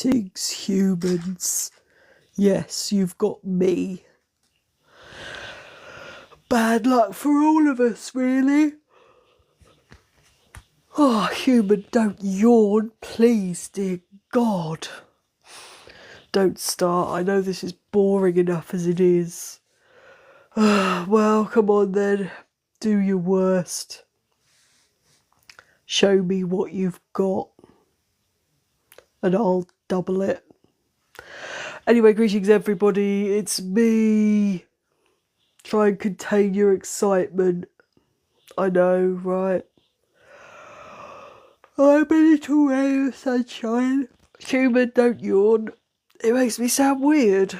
Greetings, humans. Yes, you've got me. Bad luck for all of us, really. Oh, human, don't yawn, please, dear God. Don't start. I know this is boring enough as it is. Well, come on then. Do your worst. Show me what you've got. And I'll double it. Anyway, greetings everybody. It's me. Try and contain your excitement. I know, right? I'm a little ray of sunshine. Human, don't yawn. It makes me sound weird.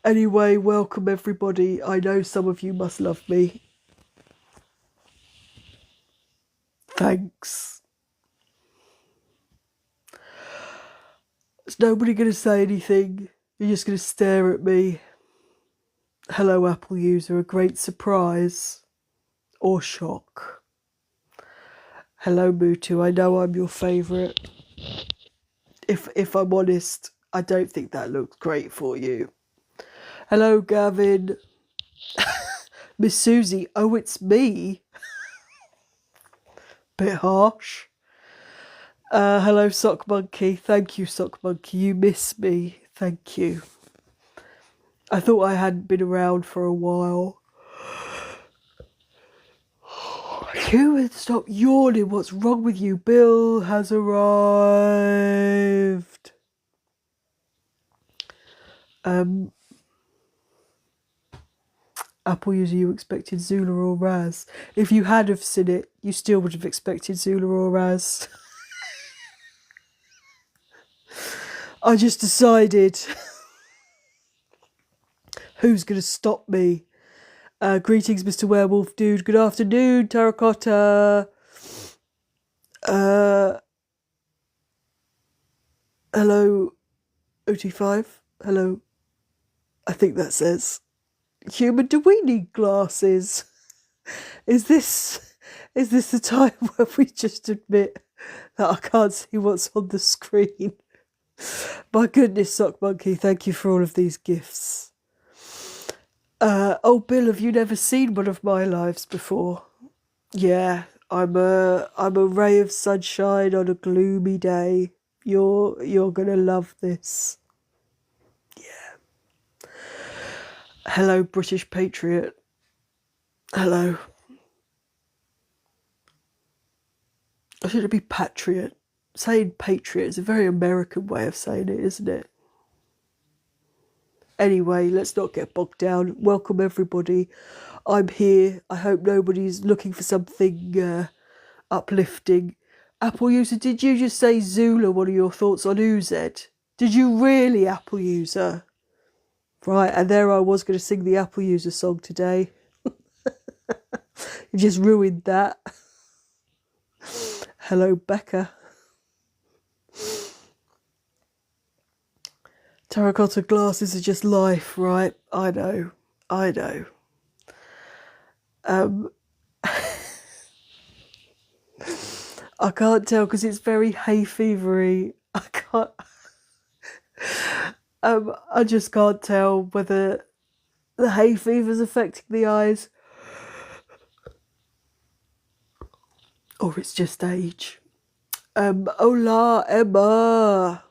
Anyway, welcome everybody. I know some of you must love me. Thanks. Is nobody going to say anything? You're just going to stare at me. Hello, Apple user. A great surprise. Or shock. Hello, Mutu. I know I'm your favourite. If I'm honest, I don't think that looks great for you. Hello, Gavin. Miss Susie. Oh, it's me. Bit harsh. Hello, Sock Monkey. Thank you, Sock Monkey. You miss me. Thank you. I thought I hadn't been around for a while. Human, stop yawning. What's wrong with you? Bill has arrived. Apple user, you expected Zula or Raz. If you had have seen it, you still would have expected Zula or Raz. I just decided who's going to stop me. Greetings, Mr. Werewolf Dude. Good afternoon, Terracotta. Hello, OT5. Hello. I think that says, human, do we need glasses? Is this the time where we just admit that I can't see what's on the screen? My goodness, Sock Monkey, thank you for all of these gifts. Oh, Bill, have you never seen one of my lives before? Yeah, I'm a ray of sunshine on a gloomy day. You're gonna love this. Yeah. Hello, British Patriot. Hello. Or should it be Patriot? Saying Patriot is a very American way of saying it, isn't it? Anyway, let's not get bogged down. Welcome everybody. I'm here. I hope nobody's looking for something uplifting. Apple user, did you just say Zula? What are your thoughts on UZ? Did you really, Apple user? Right, and there I was going to sing the Apple user song today. You just ruined that. Hello, Becca. Terracotta glasses are just life, right? I know. I can't tell because it's very hay fevery. I can't. I just can't tell whether the hay fever's affecting the eyes or it's just age. Hola, Emma.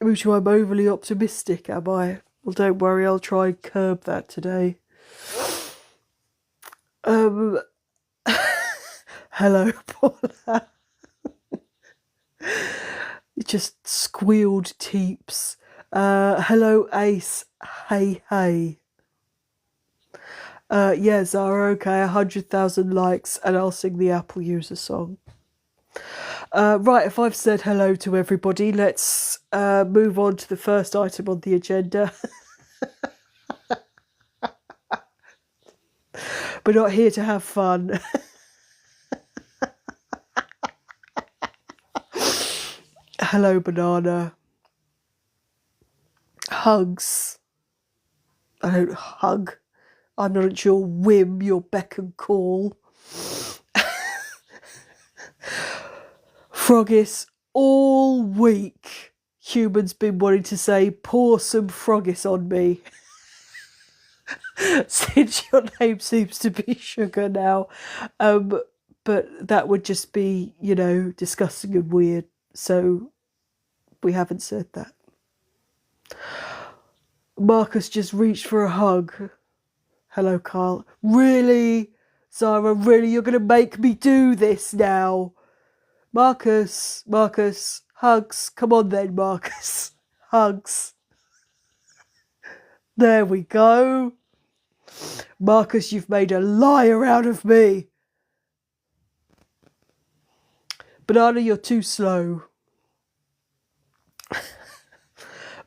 Which I'm overly optimistic, am I? Well, don't worry, I'll try and curb that today. Hello, Paula. You just squealed Teeps. Hello, Ace. Hey, hey. Yeah, Zara, okay, 100,000 likes and I'll sing the Apple user song. Right, if I've said hello to everybody, let's move on to the first item on the agenda. We're not here to have fun. Hello, Banana. Hugs. I don't hug. I'm not at your whim, your beck and call. Froggis, all week, humans been wanting to say, pour some Froggis on me. Since your name seems to be Sugar now. But that would just be, disgusting and weird. So we haven't said that. Marcus just reached for a hug. Hello, Carl. Really? Zara, really? You're going to make me do this now? Marcus, hugs. Come on then, Marcus. Hugs. There we go. Marcus, you've made a liar out of me. Banana, you're too slow.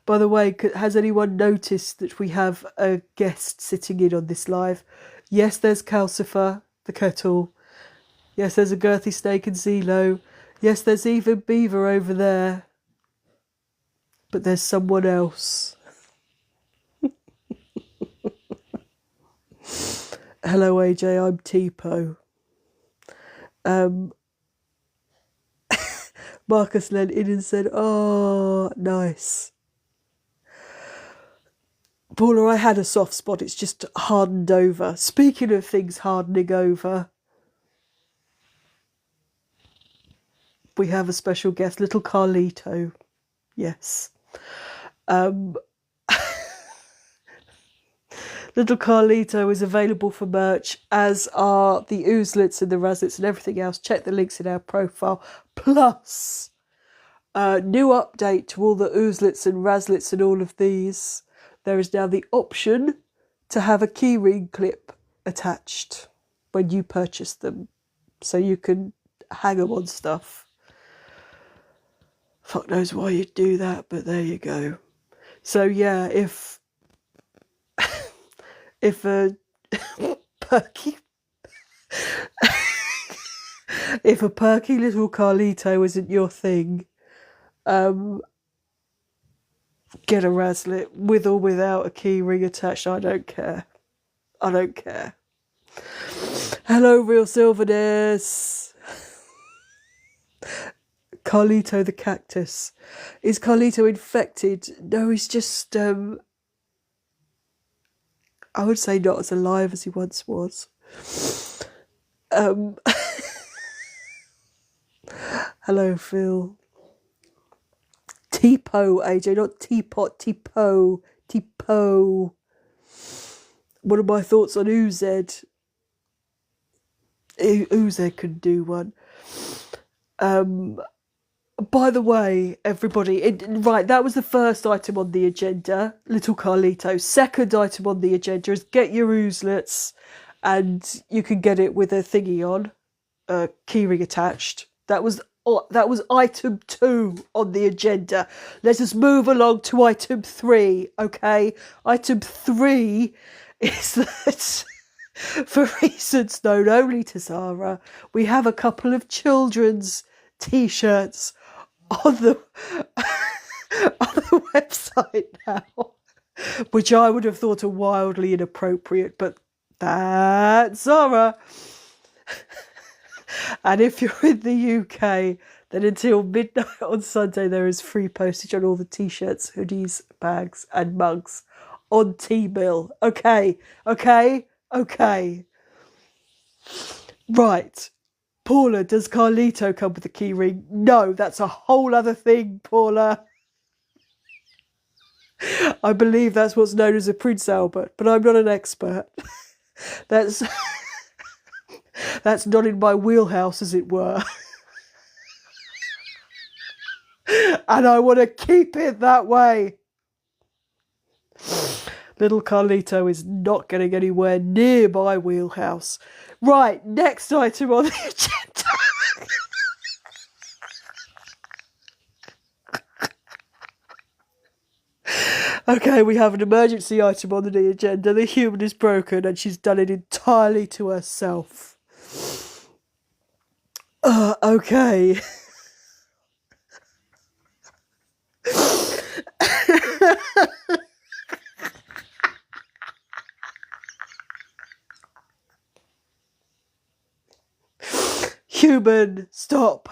By the way, has anyone noticed that we have a guest sitting in on this live? Yes, there's Calcifer, the kettle. Yes, there's a girthy snake and Zelo. Yes, there's even Beaver over there. But there's someone else. Hello, AJ, I'm Teepo. Marcus leant in and said, oh, nice. Paula, I had a soft spot. It's just hardened over. Speaking of things hardening over, we have a special guest, little Carlito. Yes. Little Carlito is available for merch, as are the oozlets and the raslets and everything else. Check the links in our profile. Plus, new update to all the oozlets and raslets and all of these. There is now the option to have a keyring clip attached when you purchase them. So you can hang them on stuff. Fuck knows why you'd do that, but there you go. So yeah, if a perky little Carlito isn't your thing, get a raslet with or without a keyring attached. I don't care. Hello, Real Silverness. Carlito the cactus. Is Carlito infected? No, he's just I would say not as alive as he once was. Hello, Phil. Teepo, AJ, not teapot, Teepo. What are my thoughts on UZ? UZ could do one. By the way, everybody, right, that was the first item on the agenda, little Carlito. Second item on the agenda is get your oozlets, and you can get it with a thingy on, keyring attached. That was item 2 on the agenda. Let us move along to item 3, okay? Item 3 is that, for reasons known only to Zara, we have a couple of children's T-shirts on the website now, which I would have thought are wildly inappropriate, but that's Zara. And if you're in the UK, then until midnight on Sunday there is free postage on all the T-shirts, hoodies, bags and mugs on T-Bill. Okay. Right. Paula, does Carlito come with a keyring? No, that's a whole other thing, Paula. I believe that's what's known as a Prince Albert, but I'm not an expert. That's not in my wheelhouse, as it were. And I want to keep it that way. Little Carlito is not getting anywhere near my wheelhouse. Right, next item on the agenda. Okay, we have an emergency item on the agenda. The human is broken and she's done it entirely to herself. Okay. Human, stop.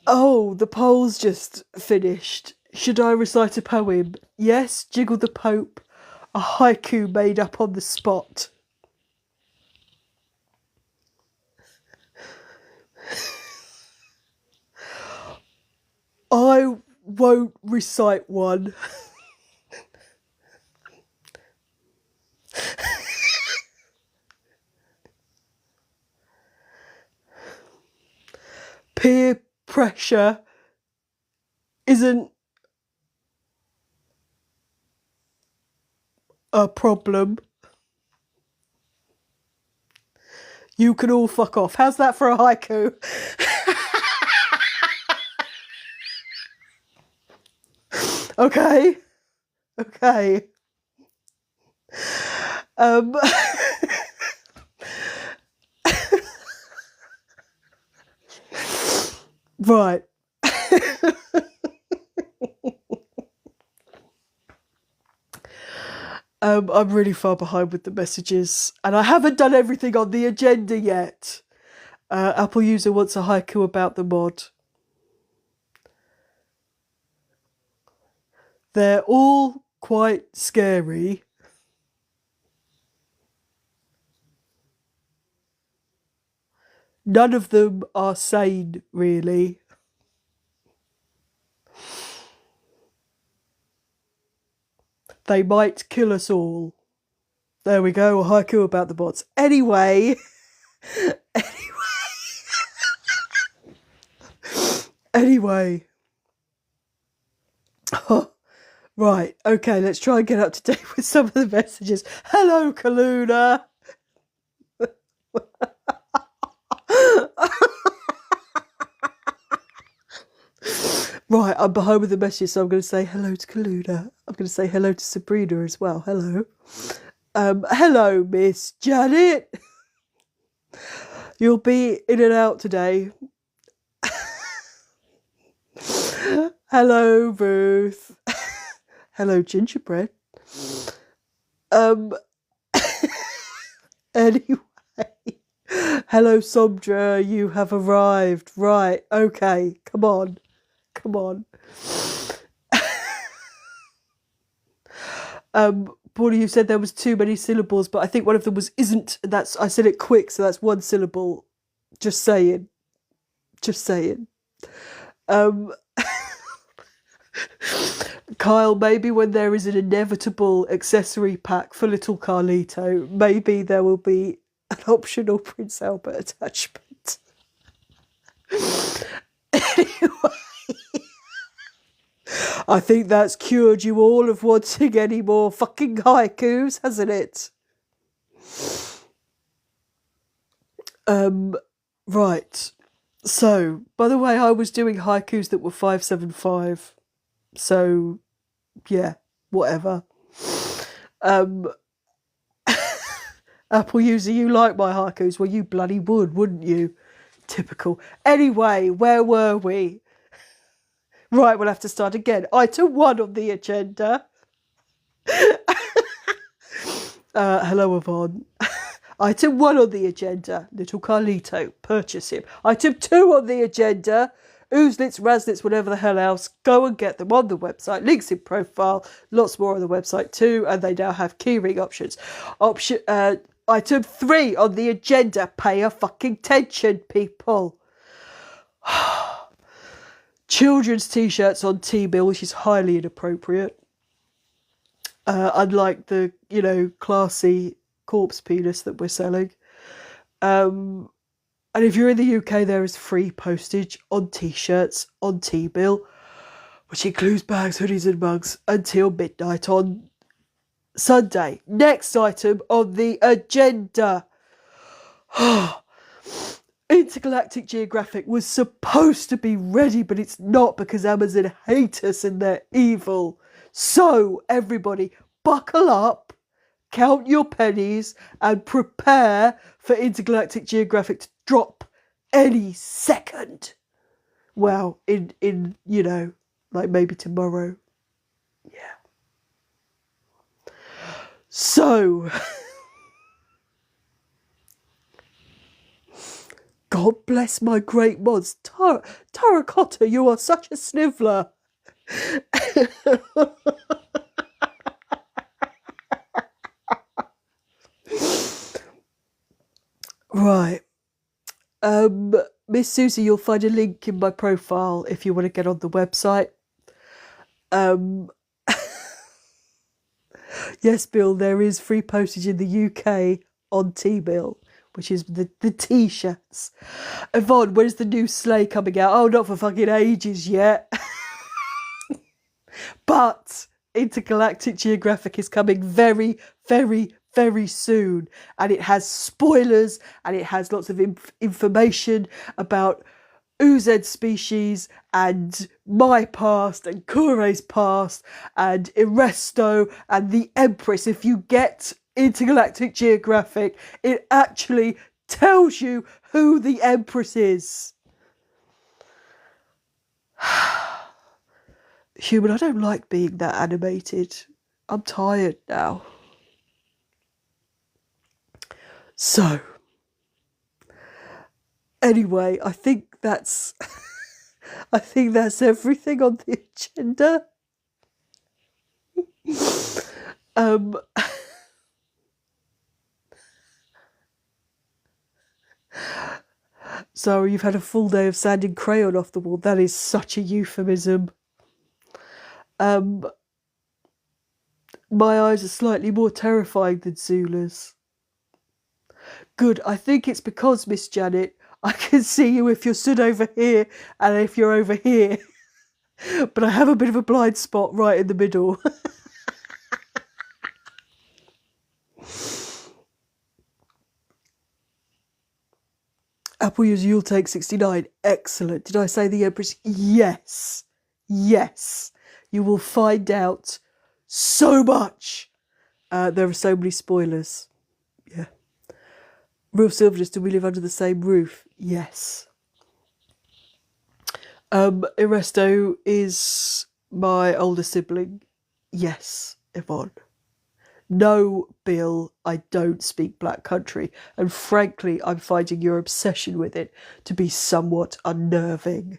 Oh, the poll's just finished. Should I recite a poem? Yes, Jiggle the Pope. A haiku made up on the spot. I won't recite one. Peer pressure isn't a problem. You can all fuck off. How's that for a haiku? Okay. Okay. Right. I'm really far behind with the messages, and I haven't done everything on the agenda yet. Apple user wants a haiku about the mod. They're all quite scary. None of them are sane, really. They might kill us all. There we go, a haiku about the bots. Anyway. Anyway. Right, okay, let's try and get up to date with some of the messages. Hello, Kaluna. Right, I'm behind with the messages, so I'm going to say hello to Kaluna. I'm going to say hello to Sabrina as well. Hello. Hello, Miss Janet. You'll be in and out today. Hello, Ruth. Hello, Gingerbread. Anyway. Hello, Somdra. You have arrived. Right, okay. Come on. Come on. Paula, you said there was too many syllables, but I think one of them was isn't. That's I said it quick, so that's one syllable. Just saying. Just saying. Kyle, maybe when there is an inevitable accessory pack for little Carlito, maybe there will be an optional Prince Albert attachment. Anyway, I think that's cured you all of wanting any more fucking haikus, hasn't it? Right. So, by the way, I was doing haikus that were 575. So, yeah, whatever. Apple user, you like my haikus? Well, you bloody would, wouldn't you? Typical. Anyway, where were we? Right, we'll have to start again. Item 1 on the agenda. Hello, Yvonne. Item 1 on the agenda, little Carlito, purchase him. Item 2 on the agenda, Oozlits, Razlits, whatever the hell else, go and get them on the website. Links in profile, lots more on the website too, and they now have keyring options. Item 3 on the agenda, pay a fucking attention, people. Children's t-shirts on Teepo, which is highly inappropriate. Unlike the, classy corpse penis that we're selling. And if you're in the UK, there is free postage on t-shirts on Teepo, which includes bags, hoodies and mugs until midnight on Sunday. Next item on the agenda. Intergalactic Geographic was supposed to be ready, but it's not because Amazon hate us and they're evil. So, everybody, buckle up, count your pennies, and prepare for Intergalactic Geographic to drop any second. Well, in maybe tomorrow. Yeah. So, God bless my great mods. Terracotta, you are such a sniveler. Right. Miss Susie, you'll find a link in my profile if you want to get on the website. Yes, Bill, there is free postage in the UK on T-Bill, which is the T-shirts. Yvonne, when's the new sleigh coming out? Oh, not for fucking ages yet. But Intergalactic Geographic is coming very, very, very soon. And it has spoilers and it has lots of information about UZ species and my past and Kure's past and Eresto and the Empress. If you get Intergalactic Geographic, it actually tells you who the Empress is. Human, I don't like being that animated. I'm tired now. So, anyway, I think that's everything on the agenda. Sorry, you've had a full day of sanding crayon off the wall. That is such a euphemism. My eyes are slightly more terrifying than Zula's. Good, I think it's because, Miss Janet, I can see you if you're stood over here and if you're over here. But I have a bit of a blind spot right in the middle. Apple user, you'll take 69. Excellent. Did I say the Empress? Yes. Yes. You will find out so much. There are so many spoilers. Yeah. Real Silverus, do we live under the same roof? Yes. Eresto is my older sibling. Yes, Yvonne. No, Bill, I don't speak Black Country, and frankly, I'm finding your obsession with it to be somewhat unnerving.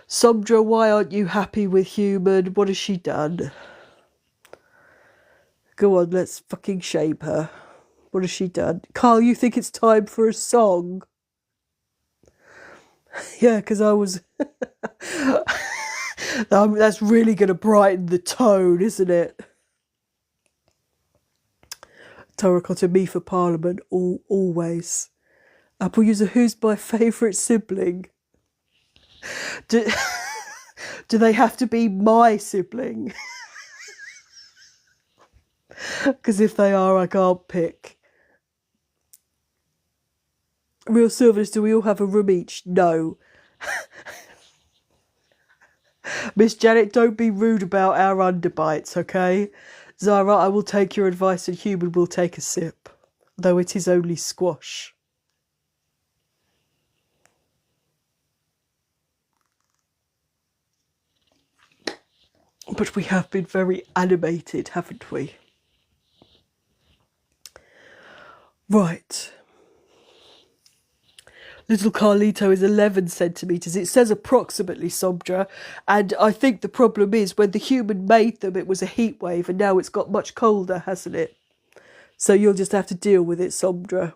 Somdra, why aren't you happy with Human? What has she done? Go on, let's fucking shape her. What has she done? Carl, you think it's time for a song? Yeah, because I was... That's really going to brighten the tone, isn't it? Terracotta, me for Parliament, always. Apple user, who's my favourite sibling? Do they have to be my sibling? Because if they are, I can't pick. Real Silvers, do we all have a room each? No. Miss Janet, don't be rude about our underbites, okay? Zara, I will take your advice and Human will take a sip, though it is only squash. But we have been very animated, haven't we? Right. Little Carlito is 11 centimetres. It says approximately, Somdra. And I think the problem is when the human made them, it was a heat wave, and now it's got much colder, hasn't it? So you'll just have to deal with it, Somdra.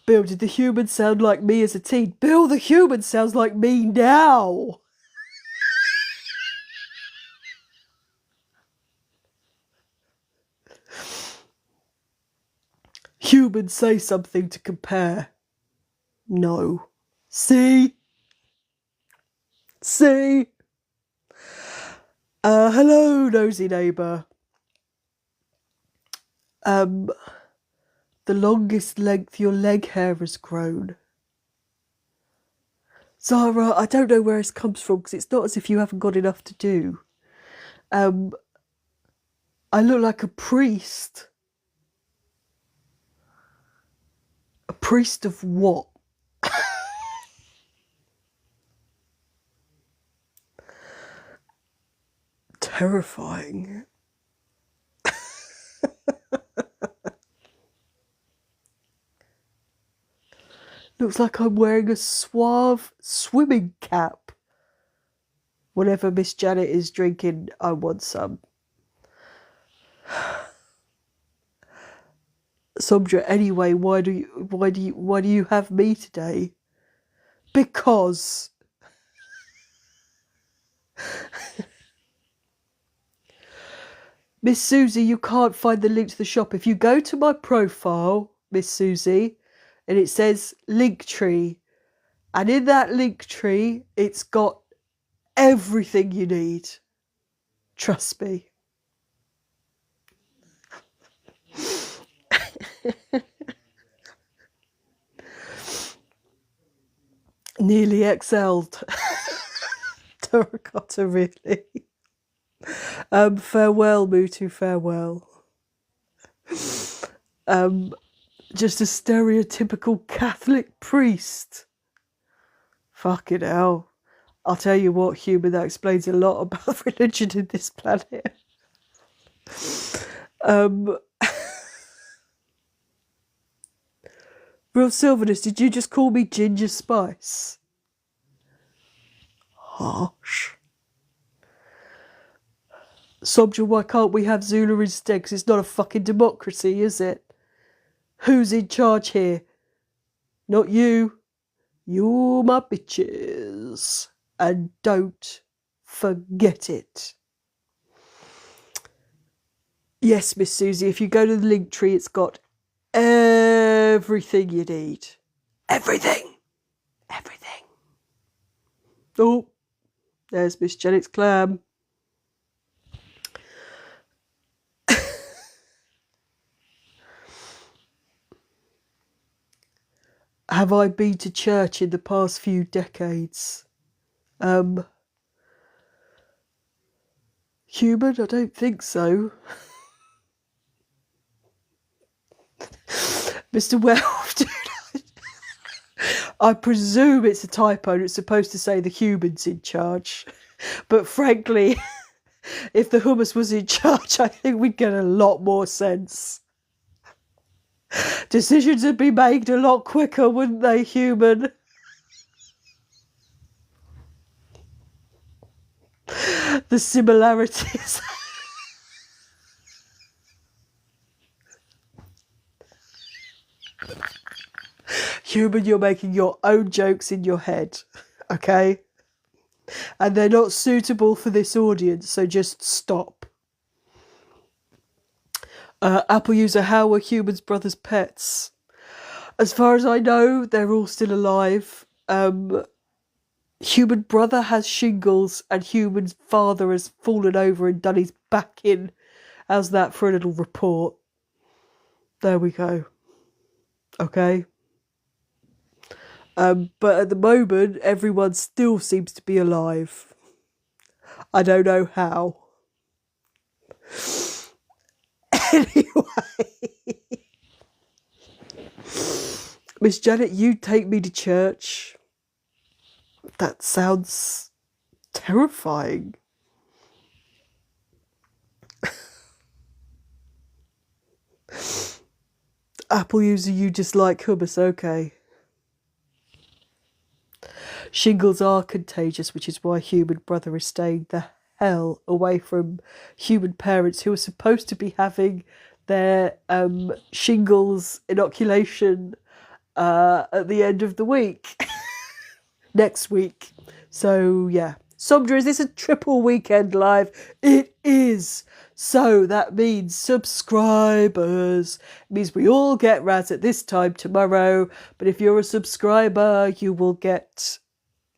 Bill, did the human sound like me as a teen? Bill, the human sounds like me now. Humans say something to compare. No. See? See? Hello, nosy neighbour. The longest length your leg hair has grown. Zara, I don't know where this comes from because it's not as if you haven't got enough to do. I look like a priest. A priest of what? Terrifying. Looks like I'm wearing a suave swimming cap. Whenever Miss Janet is drinking, I want some. Sondra, anyway, why do you have me today? Because Miss Susie, you can't find the link to the shop. If you go to my profile, Miss Susie, and it says Linktree, and in that Linktree, it's got everything you need. Trust me. Nearly excelled. Terracotta, really. Farewell, Mutu, farewell. Just a stereotypical Catholic priest. Fucking hell. I'll tell you what, human, that explains a lot about religion in this planet. Real Sylvanus, did you just call me Ginger Spice? Harsh. Sobja, why can't we have Zula instead? Because it's not a fucking democracy, is it? Who's in charge here? Not you. You're my bitches. And don't forget it. Yes, Miss Susie, if you go to the link tree, it's got everything you need. Everything. Everything. Oh, there's Miss Janet's clam. Have I been to church in the past few decades? Human? I don't think so. Mr. Welf, dude, I presume it's a typo and it's supposed to say the human's in charge. But frankly, if the hummus was in charge, I think we'd get a lot more sense. Decisions would be made a lot quicker, wouldn't they, human? The similarities. Human, you're making your own jokes in your head, okay? And they're not suitable for this audience, so just stop. Apple user, how are humans' brothers' pets? As far as I know, they're all still alive. Human brother has shingles and human's father has fallen over and done his back in. How's that for a little report? There we go. Okay. But at the moment, everyone still seems to be alive. I don't know how. Anyway. Miss Janet, you take me to church. That sounds terrifying. Apple user, you dislike hummus, okay. Shingles are contagious, which is why human brother is staying the hell away from human parents who are supposed to be having their shingles inoculation at the end of the week. Next week. So, yeah. Sondra, is this a triple weekend live? It is. So that means subscribers. It means we all get Raz at this time tomorrow. But if you're a subscriber, you will get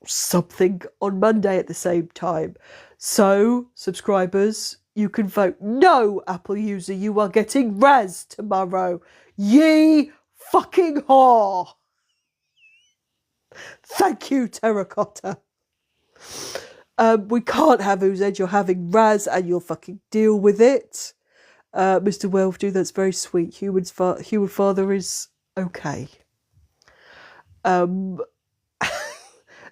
something on Monday at the same time. So, subscribers, you can vote. No, Apple user, you are getting Raz tomorrow. Ye fucking whore. Thank you, Terracotta. We can't have Uzed. You're having Raz and you'll fucking deal with it. Mr. Welfdu, that's very sweet. Human father is okay.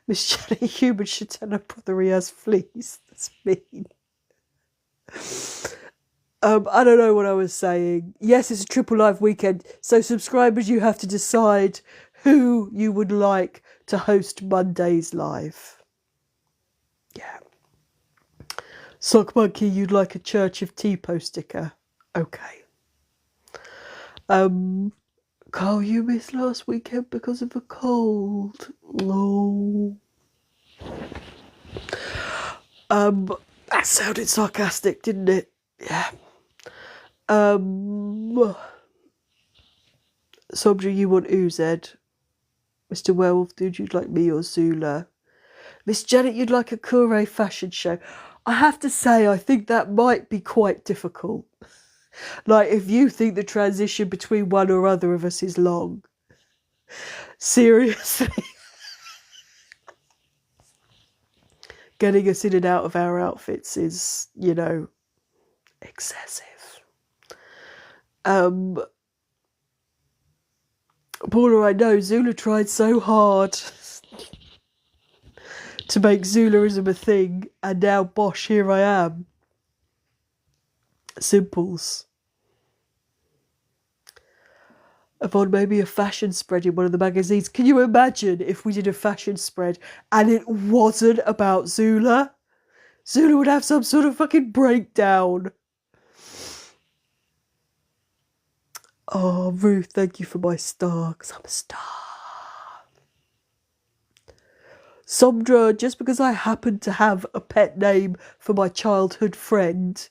Miss Jenny, human should tell her brother he has fleas. That's mean. I don't know what I was saying. Yes, it's a triple live weekend. So subscribers, you have to decide who you would like to host Mondays live. Yeah. Sock Monkey, you'd like a Church of Teepo sticker. Okay. Carl, you missed last weekend because of a cold. Oh. That sounded sarcastic, didn't it? Yeah. Sobja, you want Uzed. Mr. Werewolf Dude, you'd like me or Zula. Miss Janet, you'd like a Kure fashion show. I have to say, I think that might be quite difficult. Like, if you think the transition between one or other of us is long. Seriously. Getting us in and out of our outfits is, you know, excessive. Paula, I know, Zula tried so hard to make Zulaism a thing, and now, bosh, here I am. Simples. Yvonne, maybe a fashion spread in one of the magazines. Can you imagine if we did a fashion spread and it wasn't about Zula? Zula would have some sort of fucking breakdown. Oh, Ruth, thank you for my star, because I'm a star. Somdra, just because I happen to have a pet name for my childhood friend,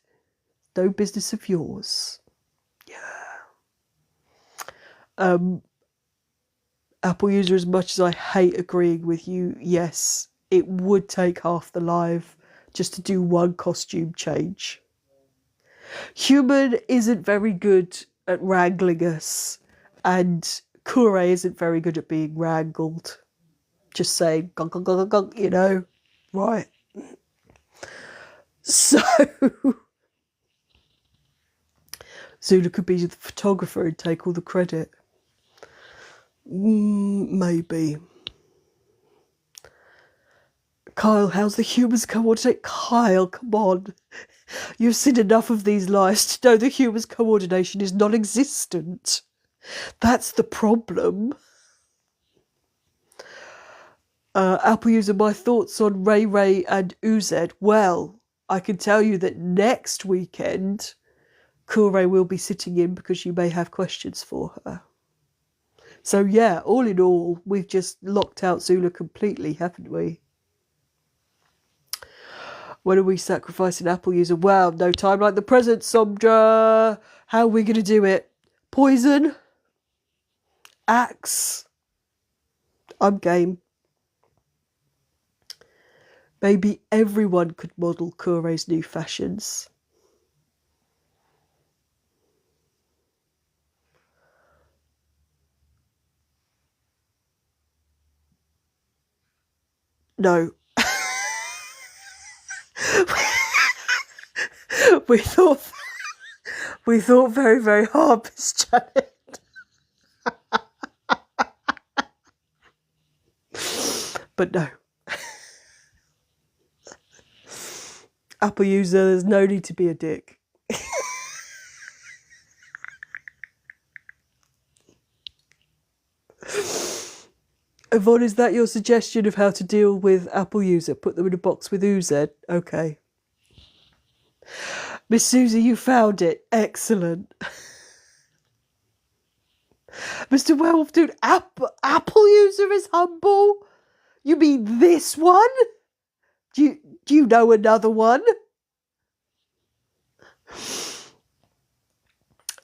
no business of yours. Yeah. Apple user, as much as I hate agreeing with you, yes, it would take half the live just to do one costume change. Human isn't very good at wrangling us, and Kure isn't very good at being wrangled. Just saying, gong, gong, gong, gong, you know, right. So, Zula could be the photographer and take all the credit. Maybe. Kyle, how's the humans coordinate? Kyle, come on. You've seen enough of these lives to know the humans coordination is non-existent. That's the problem. Apple user, my thoughts on Ray Ray and Uzed. Well, I can tell you that next weekend, Kure will be sitting in because you may have questions for her. So yeah, all in all, we've just locked out Zula completely, haven't we? When are we sacrificing Apple user? Well, no time like the present, Somdra. How are we going to do it? Poison? Axe? I'm game. Maybe everyone could model Kure's new fashions. No. we thought very, very hard, Miss Janet. But no. Apple user, there's no need to be a dick. Yvonne, is that your suggestion of how to deal with Apple user? Put them in a box with Uzed? Okay. Miss Susie, you found it. Excellent. Mr. Werewolf Dude, Apple user is humble? You mean this one? Do you know another one?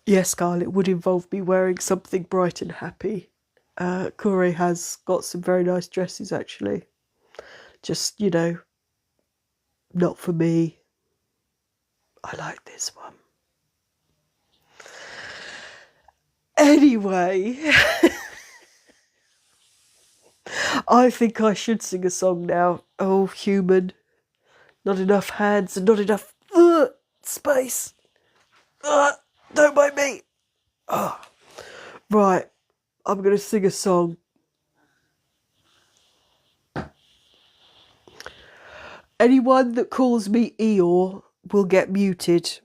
Yes, Carl, it would involve me wearing something bright and happy. Kure has got some very nice dresses, actually. Just, you know, not for me. I like this one. Anyway, I think I should sing a song now. Oh, human. Not enough hands and not enough space. Don't mind me. Right, I'm going to sing a song. Anyone that calls me Eeyore will get muted.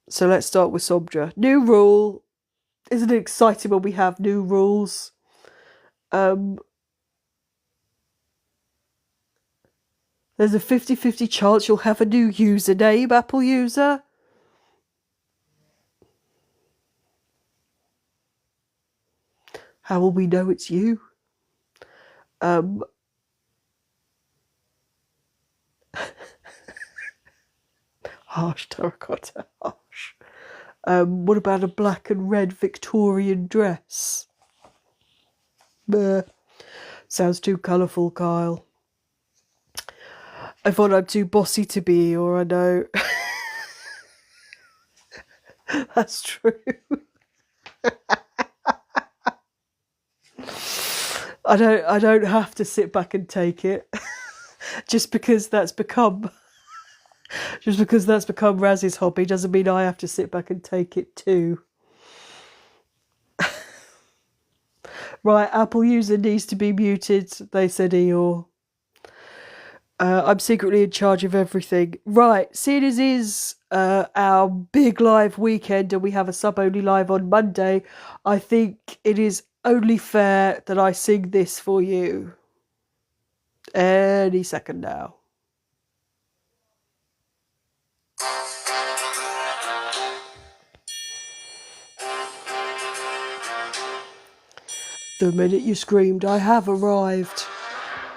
So let's start with Somdra. New rule. Isn't it exciting when we have new rules? Um, there's a 50-50 chance you'll have a new username, Apple user. How will we know it's you? Harsh terracotta, harsh. What about a black and red Victorian dress? Sounds too colourful, Kyle. I thought I'm too bossy to be Eeyore, I know. That's true. I don't have to sit back and take it. just because that's become Raz's hobby doesn't mean I have to sit back and take it too. Right, Apple user needs to be muted, they said Eeyore. I'm secretly in charge of everything. Right, seeing as is our big live weekend and we have a sub-only live on Monday, I think it is only fair that I sing this for you. Any second now. The minute you screamed, "I have arrived,"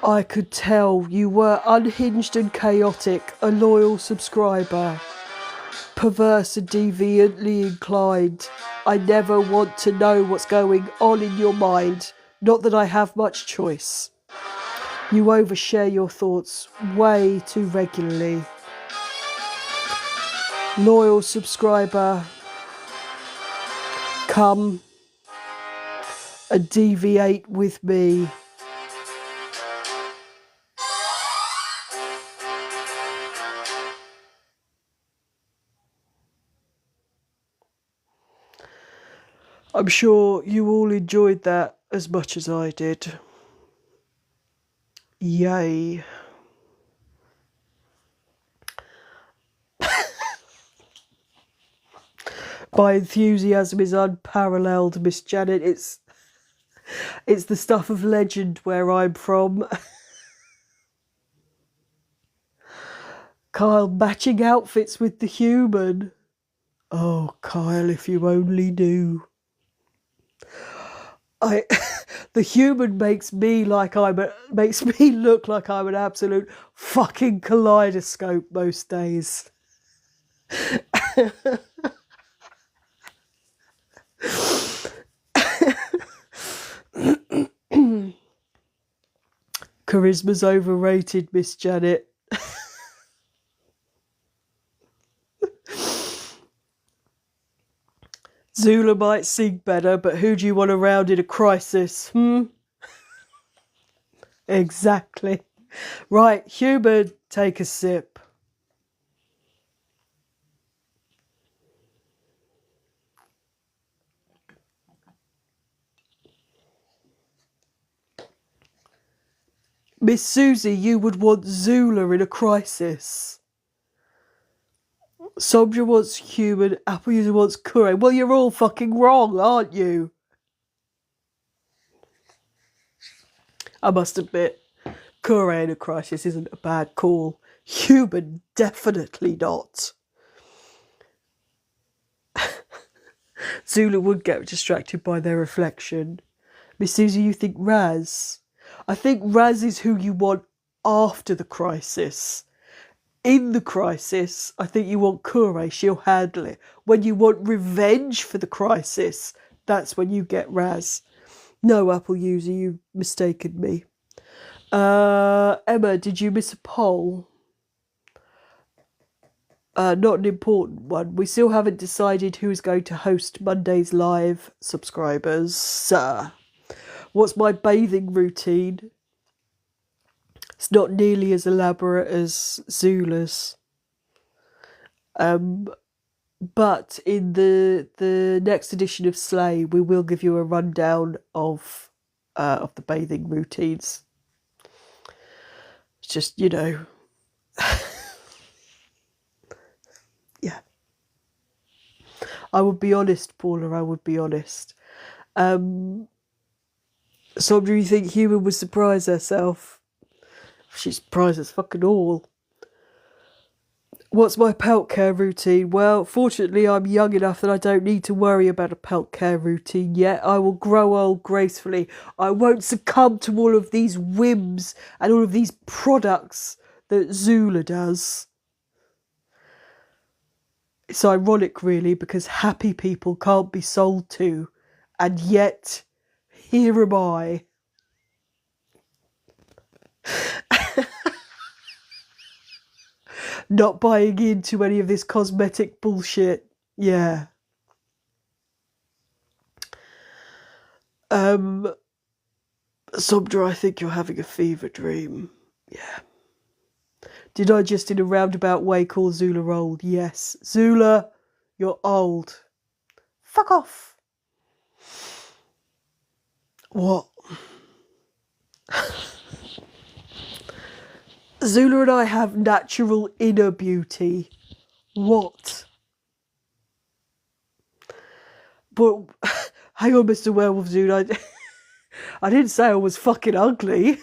I could tell you were unhinged and chaotic, a loyal subscriber. Perverse and deviantly inclined. I never want to know what's going on in your mind. Not that I have much choice. You overshare your thoughts way too regularly. Loyal subscriber, come and deviate with me. I'm sure you all enjoyed that as much as I did. Yay. My enthusiasm is unparalleled, Miss Janet. It's the stuff of legend where I'm from. Kyle matching outfits with the human. Oh, Kyle, if you only knew. The human makes me look like I'm an absolute fucking kaleidoscope most days. Charisma's overrated, Miss Janet. Zula might sing better, but who do you want around in a crisis? Exactly. Right, human, take a sip. Miss Susie, you would want Zula in a crisis. Sombra wants human, Apple user wants Kure. Well, you're all fucking wrong, aren't you? I must admit, Kure in a crisis isn't a bad call. Human, definitely not. Zula would get distracted by their reflection. Miss Susie, you think Raz? I think Raz is who you want after the crisis. In the crisis, I think you want Kure, she'll handle it. When you want revenge for the crisis, that's when you get Raz. No, Apple user, you've mistaken me. Emma, did you miss a poll? Not an important one. We still haven't decided who's going to host Monday's live, subscribers. What's my bathing routine? It's not nearly as elaborate as Zula's. But in the next edition of Slay, we will give you a rundown of the bathing routines. It's just, yeah. I would be honest, Paula, I would be honest. So do you think Human would surprise herself? She surprised us fucking all. What's my pelt care routine? Well, fortunately, I'm young enough that I don't need to worry about a pelt care routine yet. I will grow old gracefully. I won't succumb to all of these whims and all of these products that Zula does. It's ironic, really, because happy people can't be sold to, and yet, here am I. Not buying into any of this cosmetic bullshit. Yeah. Somdra, I think you're having a fever dream. Yeah. Did I just in a roundabout way call Zula old? Yes. Zula, you're old. Fuck off. What? Zula and I have natural inner beauty. What? But hang on, Mr. Werewolf Zula. I didn't say I was fucking ugly.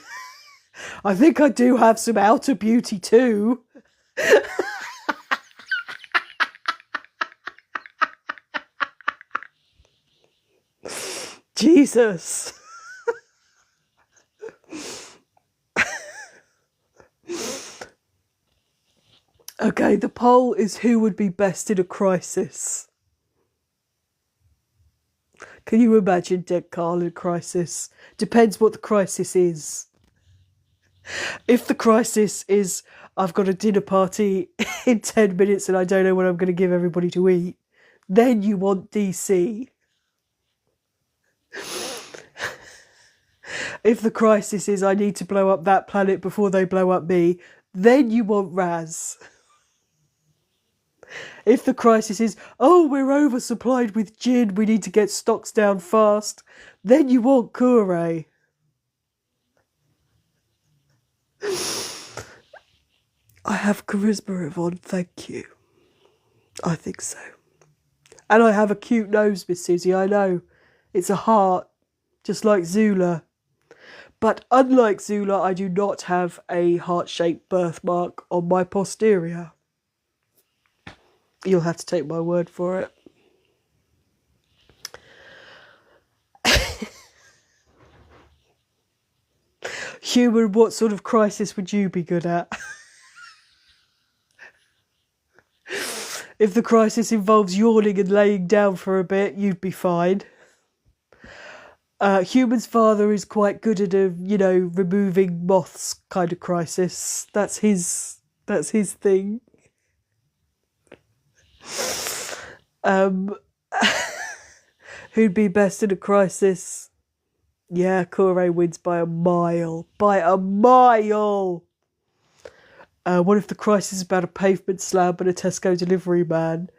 I think I do have some outer beauty too. Jesus. Okay, the poll is who would be best in a crisis. Can you imagine Dead Carl in a crisis? Depends what the crisis is. If the crisis is, I've got a dinner party in 10 minutes and I don't know what I'm going to give everybody to eat, then you want DC. If the crisis is, I need to blow up that planet before they blow up me, then you want Raz. If the crisis is, oh, we're oversupplied with gin, we need to get stocks down fast, then you want Kure. I have charisma, Yvonne, thank you. I think so. And I have a cute nose, Miss Susie, I know. It's a heart, just like Zula. But unlike Zula, I do not have a heart-shaped birthmark on my posterior. You'll have to take my word for it. Human, what sort of crisis would you be good at? If the crisis involves yawning and laying down for a bit, you'd be fine. Human's father is quite good at a, removing moths kind of crisis. That's his thing. Who'd be best in a crisis? Yeah, Kure wins by a mile. By a mile! What if the crisis is about a pavement slab and a Tesco delivery man?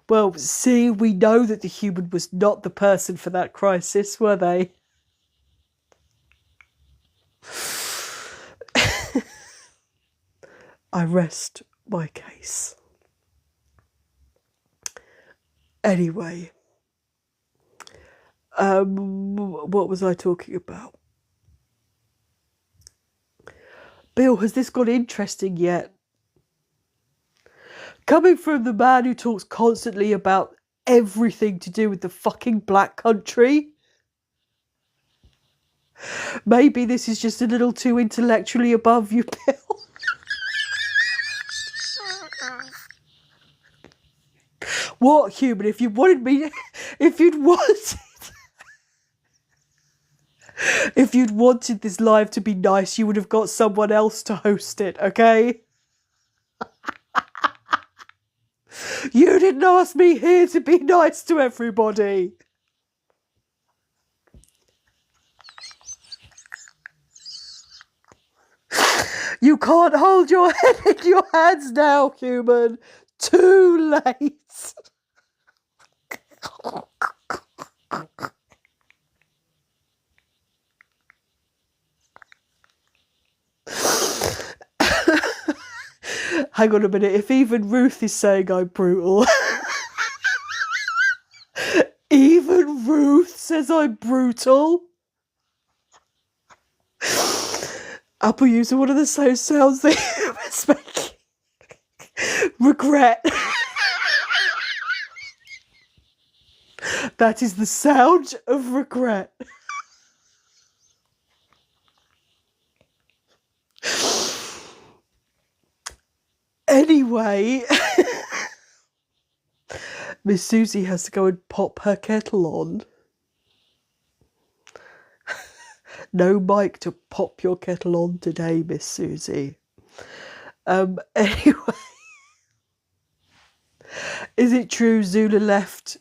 Well, see, we know that the human was not the person for that crisis, were they? I rest my case. Anyway, what was I talking about? Bill, has this got interesting yet? Coming from the man who talks constantly about everything to do with the fucking black country, maybe this is just a little too intellectually above you, Bill. What, human? If you'd wanted, if you'd wanted this live to be nice, you would have got someone else to host it, okay? You didn't ask me here to be nice to everybody. You can't hold your head in your hands now, human. Too late. Hang on a minute, if even Ruth is saying I'm brutal. Even Ruth says I'm brutal. Apple user, one of the same sounds that you was making. Regret. That is the sound of regret. Anyway, Miss Susie has to go and pop her kettle on. No mic to pop your kettle on today, Miss Susie. Anyway, is it true Zula left?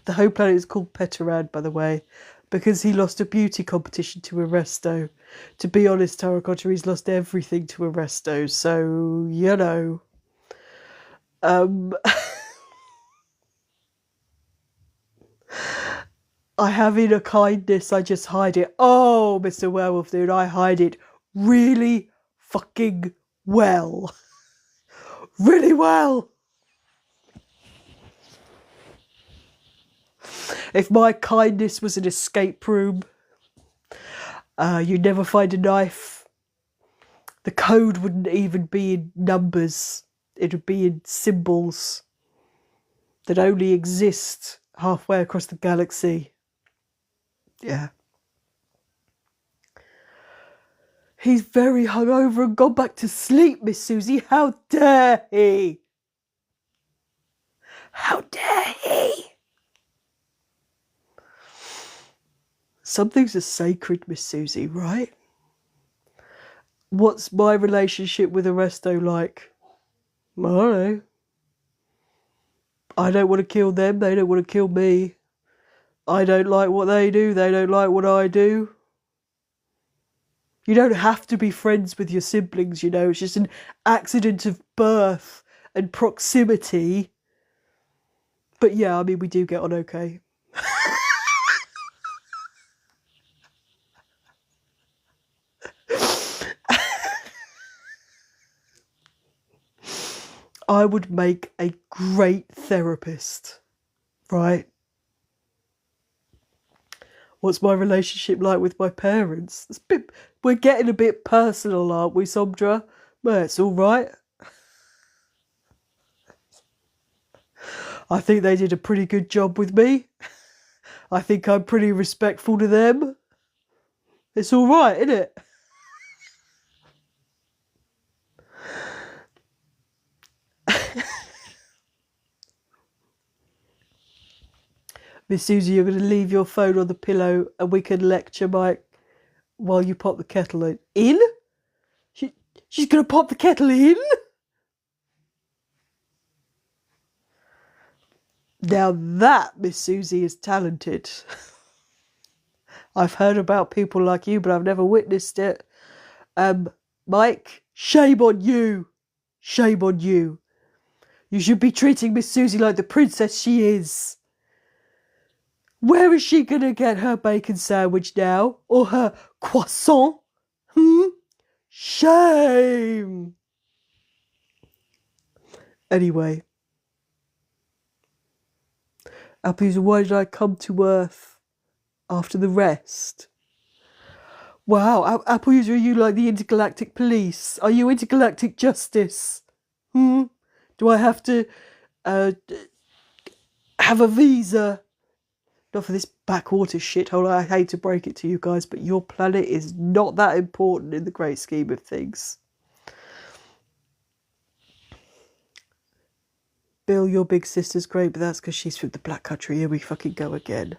The home planet is called Petarad, by the way, because he lost a beauty competition to Arresto. To be honest, Tara Cotter, he's lost everything to Arresto, so, you know. I have inner kindness, I just hide it. Oh, Mr. Werewolf Dude, I hide it really fucking well. Really well. If my kindness was an escape room, you'd never find a knife. The code wouldn't even be in numbers. It would be in symbols that only exist halfway across the galaxy. Yeah. He's very hungover and gone back to sleep, Miss Susie. How dare he? How dare he? Some things are sacred, Miss Susie, right? What's my relationship with Arresto like? I don't know. I don't want to kill them. They don't want to kill me. I don't like what they do. They don't like what I do. You don't have to be friends with your siblings, you know. It's just an accident of birth and proximity. But yeah, I mean, we do get on okay. I would make a great therapist, right? What's my relationship like with my parents? We're getting a bit personal, aren't we, Sondra? Well, it's all right. I think they did a pretty good job with me. I think I'm pretty respectful to them. It's all right, isn't it? Miss Susie, you're going to leave your phone on the pillow and we can lecture Mike while you pop the kettle in. In? She's going to pop the kettle in? Now that, Miss Susie, is talented. I've heard about people like you, but I've never witnessed it. Mike, shame on you. Shame on you. You should be treating Miss Susie like the princess she is. Where is she going to get her bacon sandwich now? Or her croissant? Shame. Anyway. Apples, why did I come to Earth after the rest? Wow, Apple user, are you like the intergalactic police? Are you intergalactic justice? Do I have to have a visa? Not for this backwater shithole. I hate to break it to you guys, but your planet is not that important in the great scheme of things. Bill, your big sister's great, but that's because she's from the Black Country. Here we fucking go again.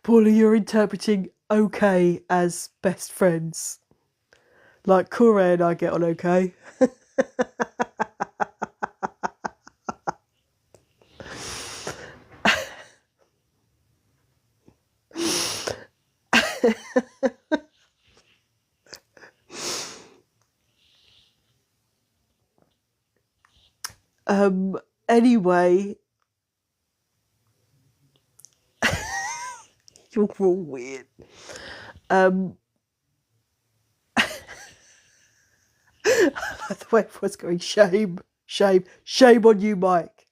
Paula, you're interpreting okay as best friends. Like Kure and I get on okay. Anyway, you're all weird. I like the way everyone's going, shame, shame, shame on you, Mike.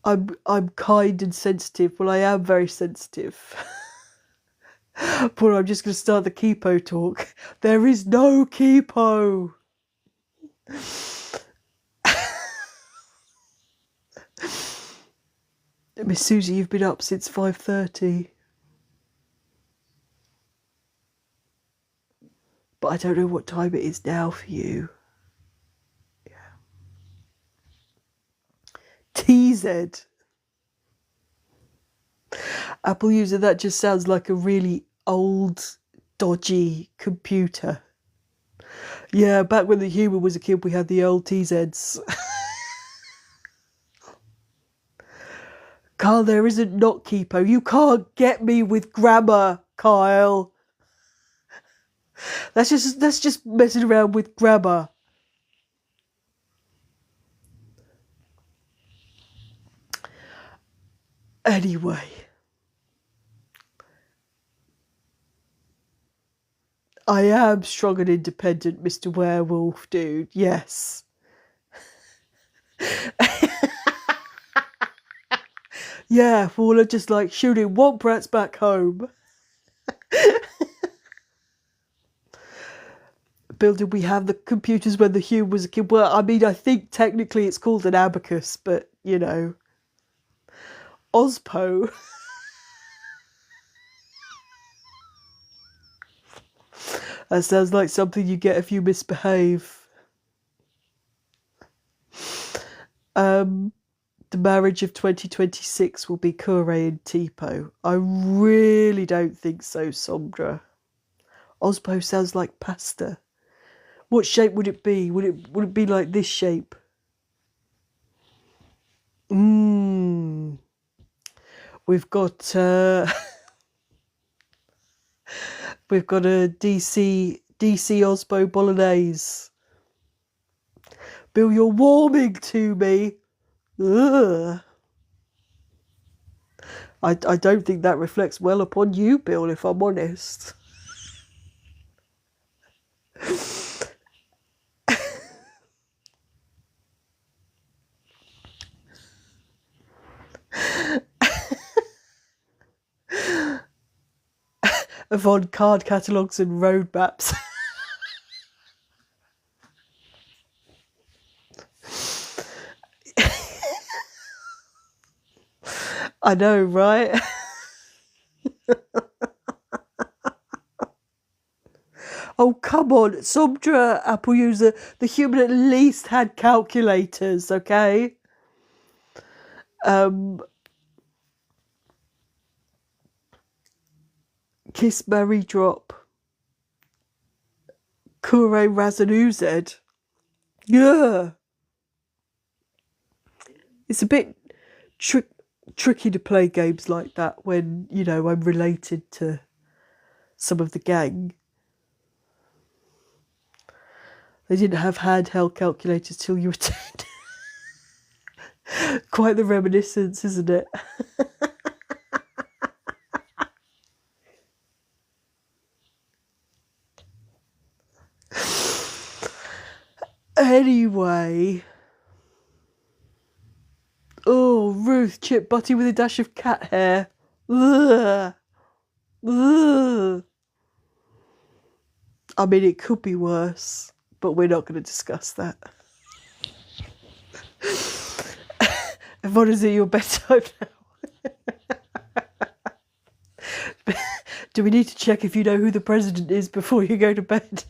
I'm kind and sensitive. Well, I am very sensitive. But I'm just going to start the Keepo talk. There is no Keepo. Miss Susie, you've been up since 5:30. But I don't know what time it is now for you. Yeah. TZ. Apple user, that just sounds like a really old, dodgy computer. Yeah, back when the human was a kid, we had the old TZs. Carl, there isn't not Keepo. You can't get me with grammar, Kyle. That's just messing around with grammar. Anyway. I am strong and independent, Mr. Werewolf, dude. Yes. Yeah, well, I'm just like shooting womp-rats back home. Bill, did we have the computers when the human was a kid? Well, I mean, I think technically it's called an abacus, but, you know. Ozpo. That sounds like something you get if you misbehave. The marriage of 2026 will be Kure and Teepo. I really don't think so, Sombra. Ozpo sounds like pasta. What shape would it be? Would it be like this shape? We've got we've got a DC Osbo Bolognese. Bill, you're warming to me. Ugh. I don't think that reflects well upon you, Bill, if I'm honest. On card catalogues and road maps. I know, right? Oh, come on. Sombra, Apple user, the human at least had calculators, okay? Kiss, marry, drop. Kure Razanuzed. Yeah. It's a bit tricky to play games like that when, you know, I'm related to some of the gang. They didn't have handheld calculators till you were 10. Quite the reminiscence, isn't it? Anyway. Oh, Ruth, chip butty with a dash of cat hair. Ugh. Ugh. I mean, it could be worse, but we're not going to discuss that. What is it, your bedtime now? Do we need to check if you know who the president is before you go to bed?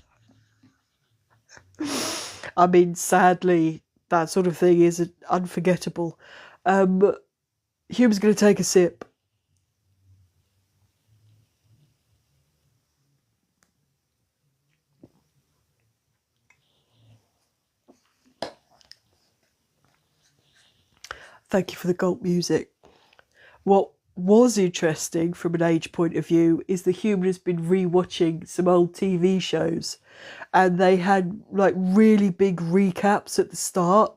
I mean, sadly, that sort of thing is unforgettable. Hume's going to take a sip. Thank you for the gulp music. What was interesting from an age point of view is the human has been rewatching some old TV shows, and they had like really big recaps at the start.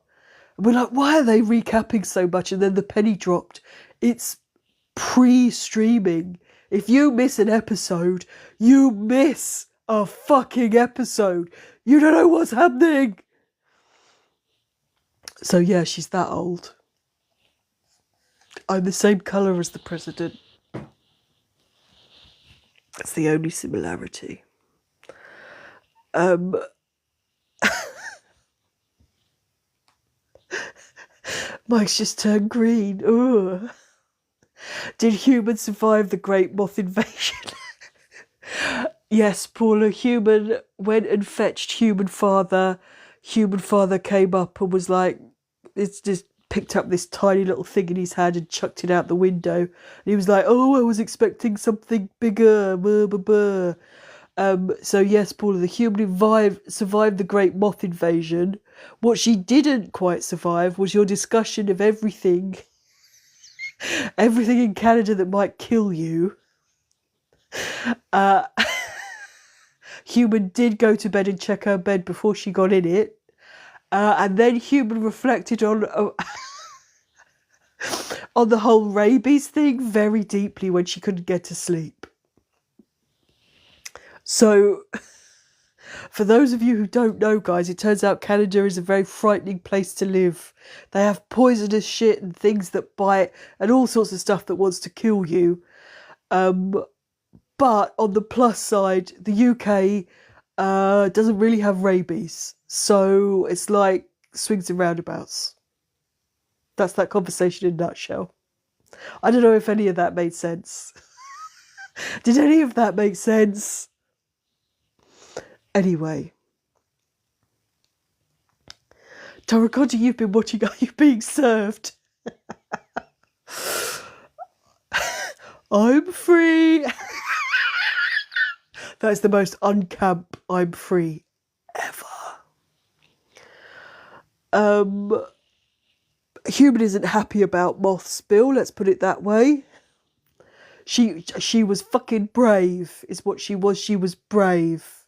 And we're like, why are they recapping so much? And then the penny dropped. It's pre-streaming. If you miss an episode, you miss a fucking episode. You don't know what's happening. So yeah, she's that old. I'm the same colour as the president. That's the only similarity. Mike's just turned green. Ooh. Did humans survive the Great Moth Invasion? Yes, Paula. Human went and fetched human father. Human father came up and was like, it's just picked up this tiny little thing in his hand and chucked it out the window. And he was like, oh, I was expecting something bigger. Blah, blah, blah. So yes, Paula, the human survived the Great Moth Invasion. What she didn't quite survive was your discussion of everything in Canada that might kill you. Human did go to bed and check her bed before she got in it. And then Human reflected on the whole rabies thing very deeply when she couldn't get to sleep. So, for those of you who don't know, guys, it turns out Canada is a very frightening place to live. They have poisonous shit and things that bite and all sorts of stuff that wants to kill you. But on the plus side, the UK doesn't really have rabies. So it's like swings and roundabouts. That's that conversation in a nutshell. I don't know if any of that made sense. Did any of that make sense? Anyway. Terracotta, you've been watching Are You Being Served? I'm free. That is the most uncamp I'm free ever. Human isn't happy about moths, Bill, let's put it that way. She was fucking brave, is what she was. She was brave.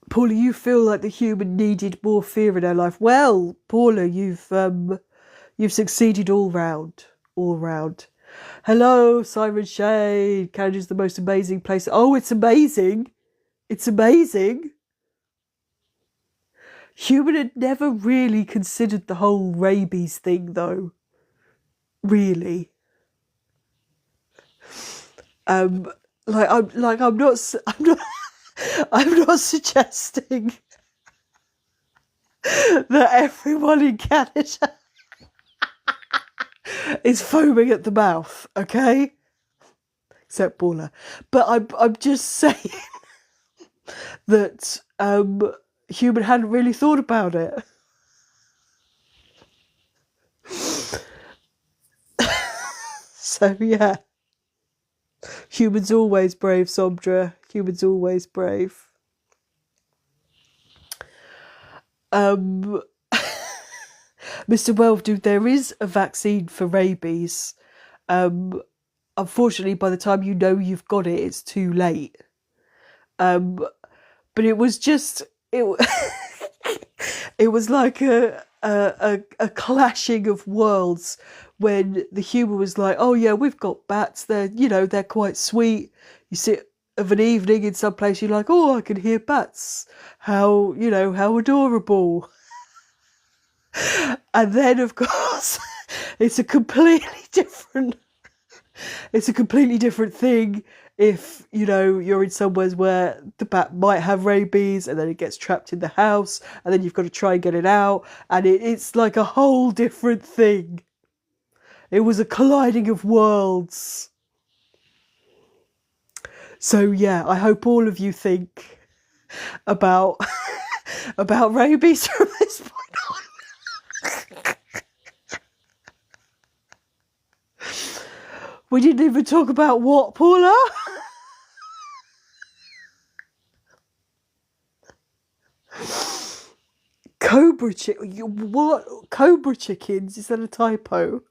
Paula, you feel like the human needed more fear in her life. Well, Paula, you've succeeded all round. Hello, Simon Shade. Canada's the most amazing place. Oh, it's amazing. It's amazing. Human had never really considered the whole rabies thing, though. Really. I'm not suggesting that everyone in Canada is foaming at the mouth, okay? Except Paula. But I'm just saying that Human hadn't really thought about it. So yeah. Human's always brave, Somdra. Human's always brave. Mr. Welldude, there is a vaccine for rabies. Unfortunately, by the time you know you've got it, it's too late. But it was just it was like a clashing of worlds when the human was like, oh yeah, we've got bats, they're quite sweet. You sit of an evening in some place, you're like, oh, I can hear bats. How adorable. And then of course it's a completely different thing if, you're in somewhere where the bat might have rabies and then it gets trapped in the house and then you've got to try and get it out, and it's like a whole different thing. It was a colliding of worlds. So yeah, I hope all of you think about rabies from this point on. We didn't even talk about what, Paula? Cobra what? Cobra chickens? Is that a typo?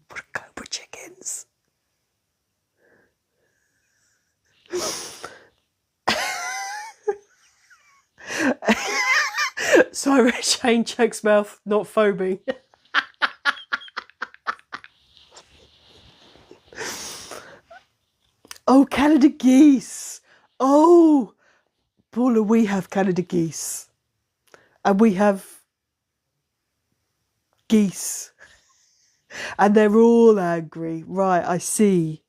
What are Cobra chickens? Sorry, Shane checks mouth, not foaming. Oh, Canada geese. Oh, Paula, we have Canada geese. And we have geese. And they're all angry. Right, I see.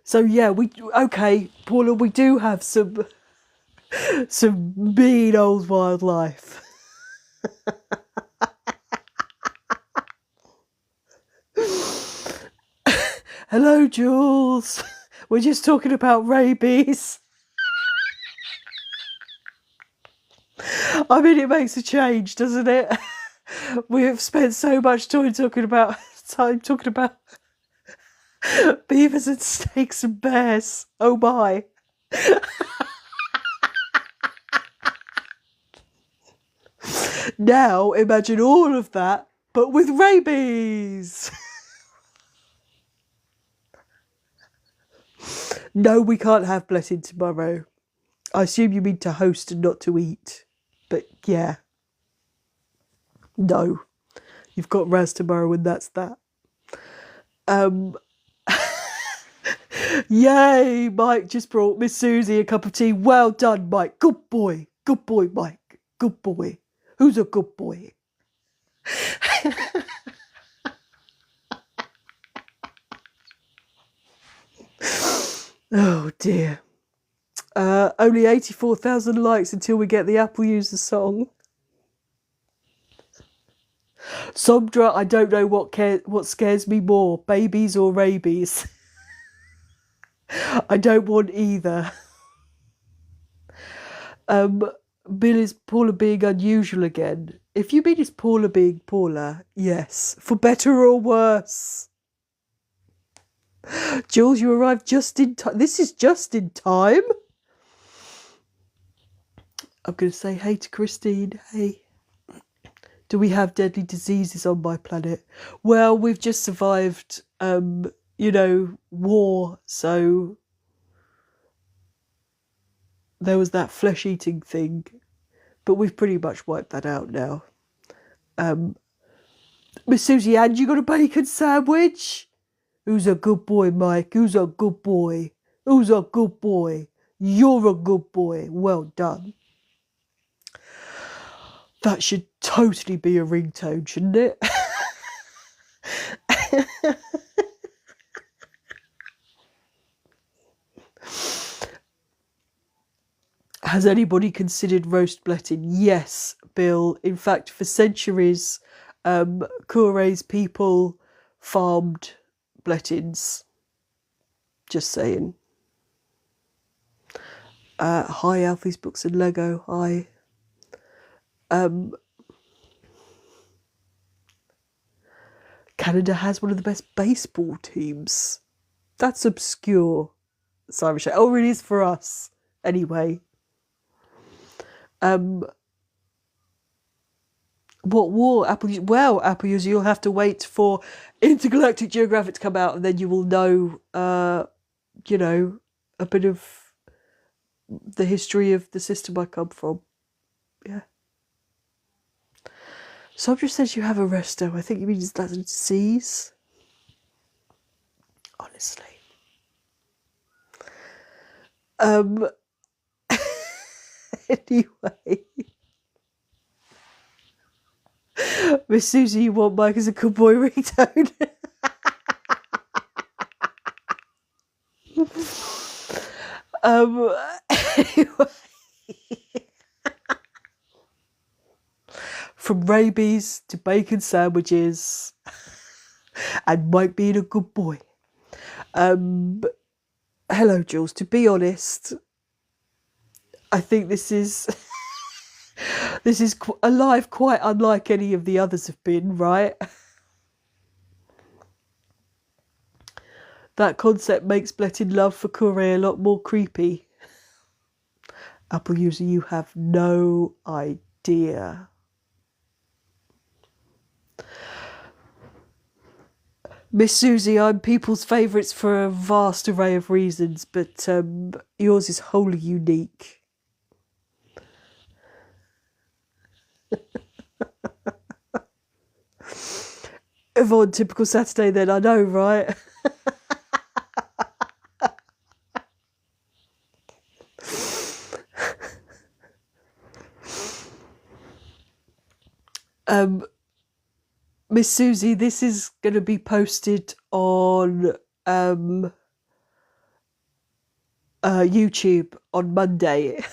So yeah, okay, Paula, we do have some mean old wildlife. Hello, Jules. We're just talking about rabies. I mean, it makes a change, doesn't it? We have spent so much time talking about beavers and snakes and bears. Oh my. Now imagine all of that, but with rabies. No, we can't have blessing tomorrow. I assume you mean to host and not to eat. But yeah. No. You've got Raz tomorrow and that's that. Yay, Mike just brought Miss Susie a cup of tea. Well done, Mike. Good boy. Good boy, Mike. Good boy. Who's a good boy? Oh dear. Only 84,000 likes until we get the Apple user song. Sondra, I don't know what scares me more, babies or rabies. I don't want either. Bill, is Paula being unusual again? If you mean is Paula being Paula, yes. For better or worse. Jules, you arrived just in time. This is just in time. I'm going to say hey to Christine. Hey. Do we have deadly diseases on my planet? Well, we've just survived, war. So there was that flesh-eating thing. But we've pretty much wiped that out now. Miss Susie Ann, you got a bacon sandwich? Who's a good boy, Mike? Who's a good boy? Who's a good boy? You're a good boy. Well done. That should totally be a ringtone, shouldn't it? Has anybody considered roast blettin? Yes, Bill. In fact, for centuries, Kure's people farmed blettins. Just saying. Hi, Alfie's Books and Lego. Hi. Canada has one of the best baseball teams. That's obscure. Sorry, Michelle. Oh, it is for us. Anyway. What war? Apple user, you'll have to wait for Intergalactic Geographic to come out, and then you will know, a bit of the history of the system I come from. Yeah. Sobra says you have a resto. I think you mean that's a disease. Honestly. Anyway. Miss Susie, you want Mike as a good boy ringtone? Anyway. From rabies to bacon sandwiches and Mike being a good boy. Hello, Jules. To be honest, I think this is a live quite unlike any of the others have been, right? That concept makes Blettin love for Kure a lot more creepy. Apple user, you have no idea. Miss Susie, I'm people's favourites for a vast array of reasons, but yours is wholly unique. Yvonne, typical Saturday then, I know, right? Miss Susie, this is going to be posted on YouTube on Monday.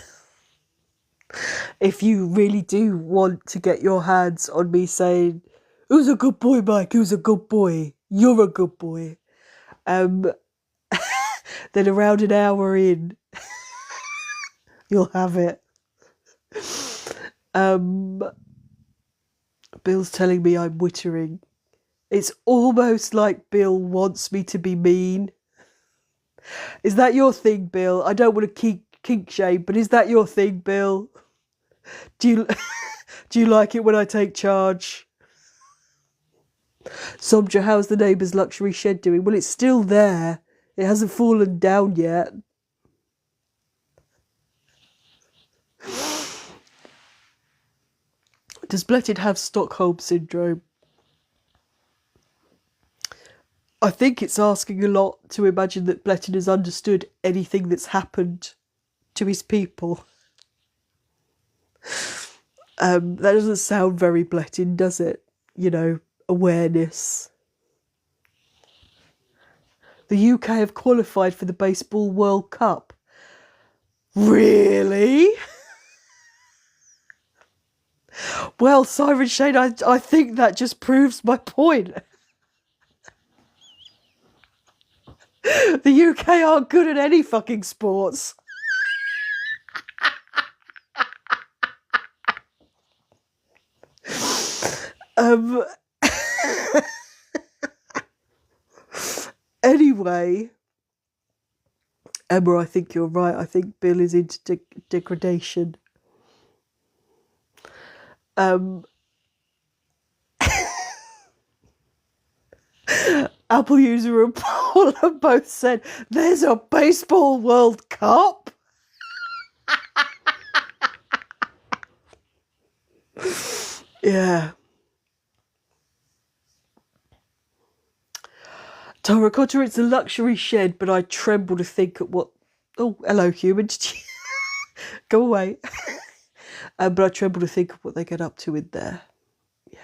If you really do want to get your hands on me saying, "Who's a good boy, Mike? Who's a good boy? You're a good boy." Then around an hour in, you'll have it. Bill's telling me I'm wittering. It's almost like Bill wants me to be mean. Is that your thing, Bill? I don't want to kink shame, but is that your thing, Bill? Do you like it when I take charge? Somja, how's the neighbour's luxury shed doing? Well, it's still there. It hasn't fallen down yet. Does Bletted have Stockholm Syndrome? I think it's asking a lot to imagine that Bletted has understood anything that's happened to his people. That doesn't sound very Bletted, does it? You know, awareness. The UK have qualified for the Baseball World Cup. Really? Well, Siren Shane, I think that just proves my point. The UK aren't good at any fucking sports. Anyway, Emma, I think you're right. I think Bill is into degradation. Apple user and Paula both said, "There's a Baseball World Cup." Yeah. Terracotta, it's a luxury shed, but I tremble to think at what... Oh, hello, human. Go away. But I tremble to think of what they get up to in there. Yeah.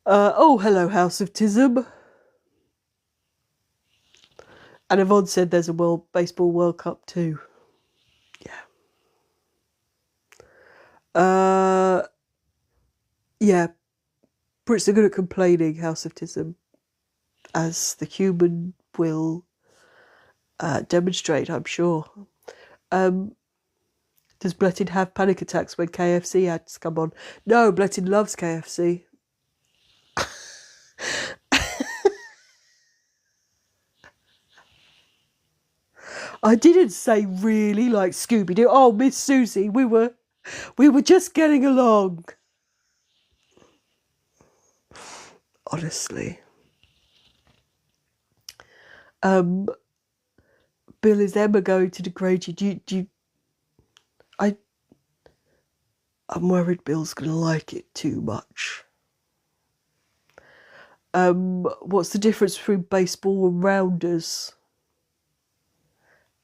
Oh, hello, House of Tism. And Yvonne said there's a Baseball World Cup too. Yeah. Yeah. Brits are good at complaining, House of Tism, as the human will demonstrate, I'm sure. Does Bletted have panic attacks when KFC ads come on? No, Bletted loves KFC. I didn't say really like Scooby-Doo. Oh, Miss Susie, we were just getting along. Honestly. Bill, is Emma going to degrade you? I'm worried Bill's going to like it too much. What's the difference between baseball and rounders?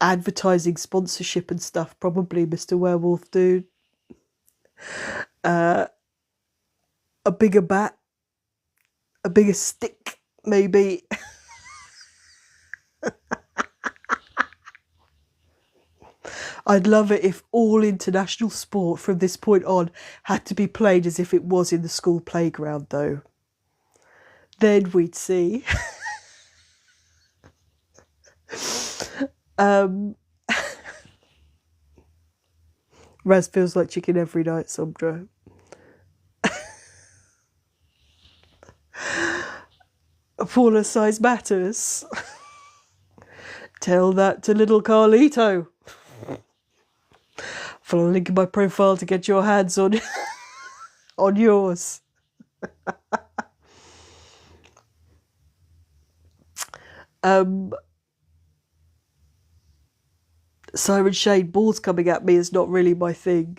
Advertising, sponsorship and stuff, probably, Mr. Werewolf Dude. A bigger bat, a bigger stick, maybe. I'd love it if all international sport from this point on had to be played as if it was in the school playground, though. Then we'd see. Raz feels like chicken every night, Sondra. Paula size matters. Tell that to little Carlito. Follow a link in my profile to get your hands on on yours. Siren Shade, balls coming at me is not really my thing.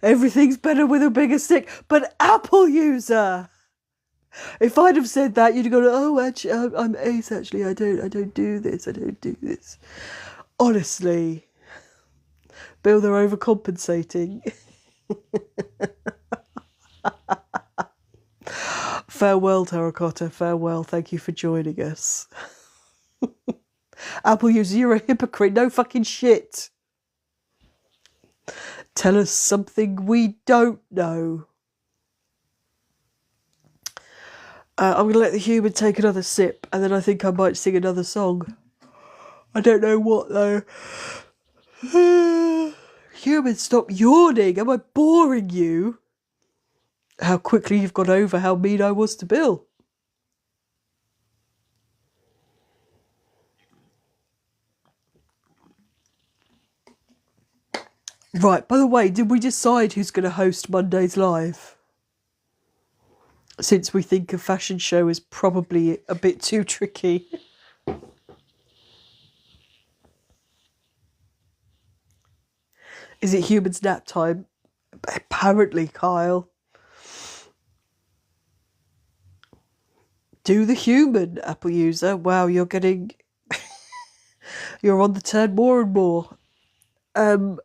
Everything's better with a bigger stick, but Apple user. If I'd have said that, you'd go, "Oh, actually, I'm ace. Actually, I don't do this. I don't do this." Honestly, Bill, they're overcompensating. Farewell, Terracotta, farewell. Thank you for joining us. Apple user, you're a hypocrite. No fucking shit. Tell us something we don't know. I'm going to let the human take another sip, and then I think I might sing another song. I don't know what, though. Human, stop yawning. Am I boring you? How quickly you've got over how mean I was to Bill. Right, by the way, did we decide who's going to host Monday's Live? Since we think a fashion show is probably a bit too tricky. Is it human's nap time? Apparently, Kyle. Do the human, Apple user. Wow, you're getting... you're on the turn more and more. Sondra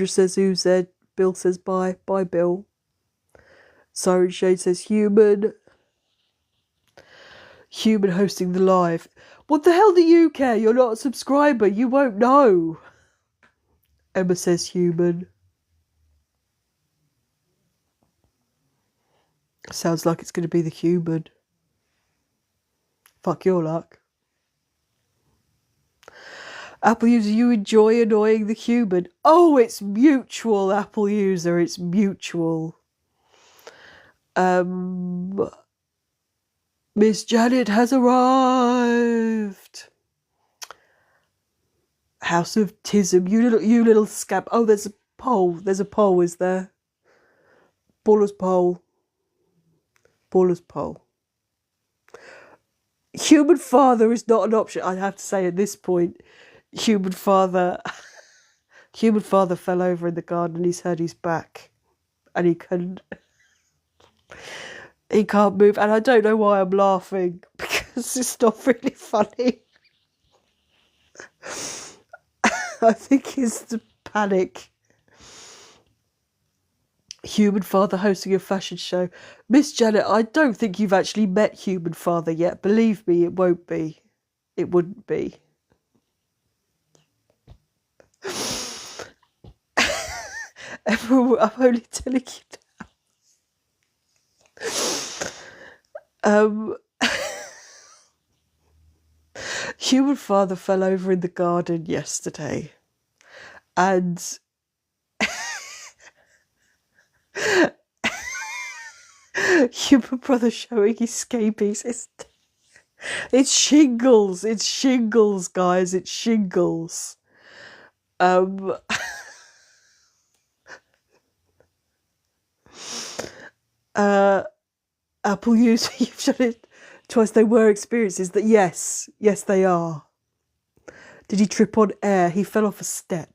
says who said. Bill says bye. Bye, Bill. Siren Shade says human. Human hosting the live. What the hell do you care? You're not a subscriber. You won't know. Emma says human. Sounds like it's going to be the human. Fuck your luck. Apple user, you enjoy annoying the human. Oh, it's mutual, Apple user. It's mutual. Miss Janet has arrived. House of Tism. You little scab. Oh, there's a poll. There's a poll, is there? Baller's poll. Baller's poll. Human father is not an option. I have to say at this point, human father fell over in the garden. He's hurt his back, and he can't move. And I don't know why I'm laughing, because it's not really funny. I think it's the panic. Human father hosting a fashion show. Miss Janet, I don't think you've actually met human father yet. Believe me, it won't be. It wouldn't be. I'm only telling you now. Human father fell over in the garden yesterday, and human brother showing his scabies. It's shingles. It's shingles, guys. It's shingles. Apple user, you've done it twice. They were experiences that yes, they are. Did he trip on air? He fell off a step,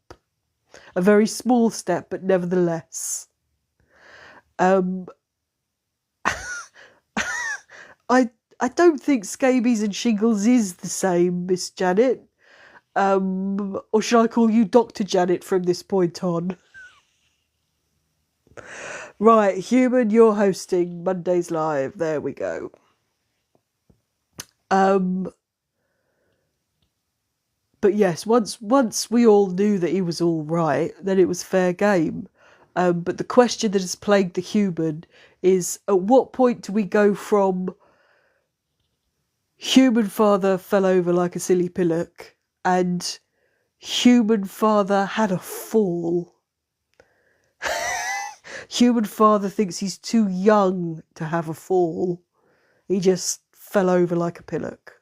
a very small step, but nevertheless. I don't think scabies and shingles is the same, Miss Janet. Or should I call you Dr. Janet from this point on? Right, human, you're hosting Monday's Live. There we go. But yes, once we all knew that he was all right, then it was fair game. But the question that has plagued the human is, at what point do we go from human father fell over like a silly pillock and human father had a fall? Human father thinks he's too young to have a fall. He just fell over like a pillock.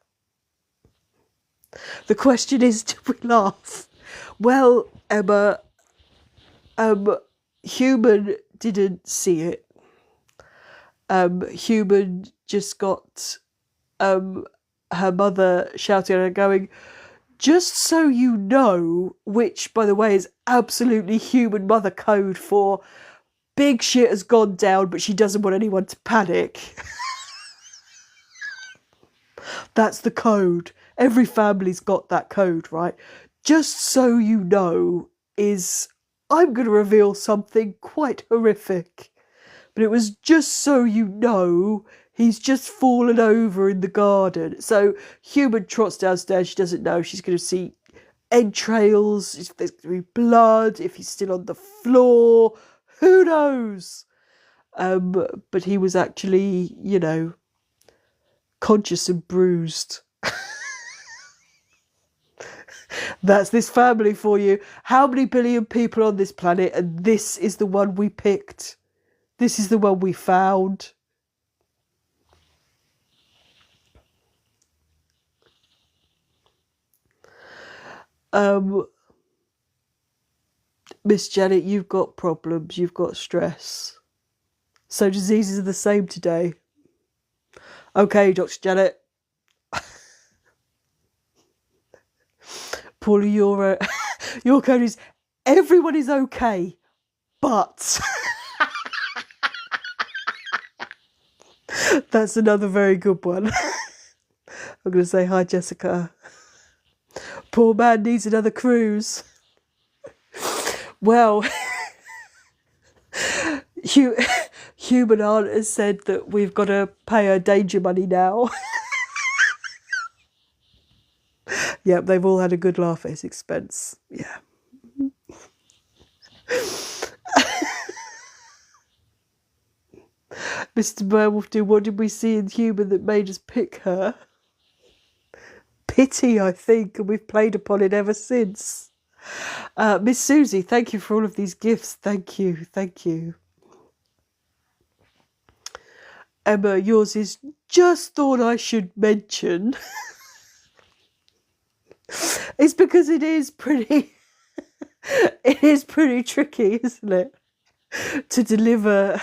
The question is, do we laugh? Well, Emma, human didn't see it. Human just got her mother shouting at her going, just so you know, which, by the way, is absolutely human mother code for big shit has gone down, but she doesn't want anyone to panic. That's the code. every family's got that code, right? Just so you know, I'm going to reveal something quite horrific. But it was just so you know, he's just fallen over in the garden. So Human trots downstairs, she doesn't know, she's going to see entrails, if there's going to be blood, if he's still on the floor, who knows? But he was actually, conscious and bruised. That's this family for you. How many billion people on this planet, and this is the one we picked. This is the one we found. Miss Janet, you've got problems, you've got stress. So diseases are the same today. Okay, Dr. Janet. Paula, your code is everyone is okay, but... That's another very good one. I'm going to say hi, Jessica. Poor man needs another cruise. Well, Human Aunt has said that we've got to pay her danger money now. Yep, they've all had a good laugh at his expense. Yeah. Mr. Werewolf, what did we see in Human that made us pick her? Pity, I think, and we've played upon it ever since. Miss Susie, thank you for all of these gifts. Thank you, thank you. Emma, yours is just thought I should mention. It's because it is pretty tricky, isn't it? To deliver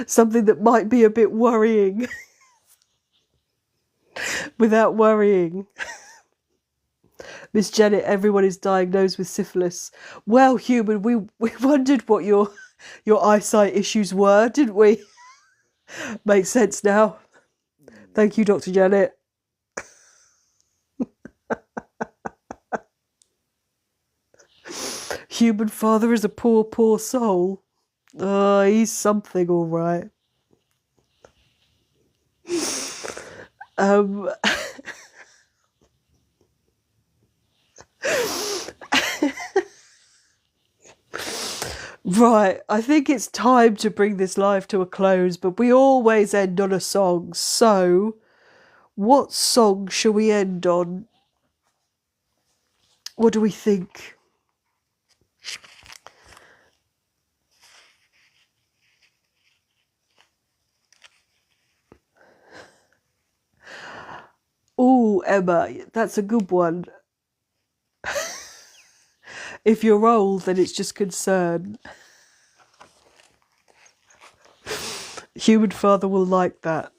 something that might be a bit worrying without worrying. Miss Janet, everyone is diagnosed with syphilis. Well, Human, we wondered what your eyesight issues were, didn't we? Makes sense now. Thank you, Dr. Janet. Human father is a poor, poor soul. Oh, he's something, all right. Right, I think it's time to bring this live to a close, but we always end on a song. So, what song shall we end on? What do we think? Oh, Emma, that's a good one. If you're old, then it's just concern. Human father will like that.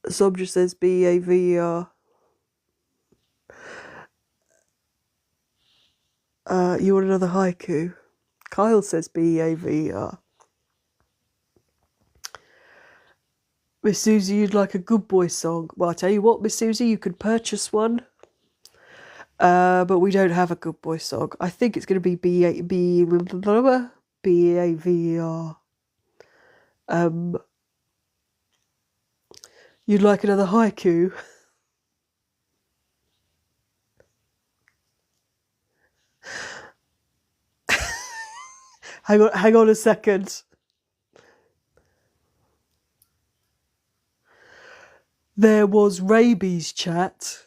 Sobja says B-A-V-E-R. You want another haiku? Kyle says B-A-V-E-R. Miss Susie, you'd like a good boy song. Well, I tell you what, Miss Susie, you could purchase one. But we don't have a good boy song. I think it's going to be B-A-V-E-R. You'd like another haiku? Hang on a second. There was rabies chat.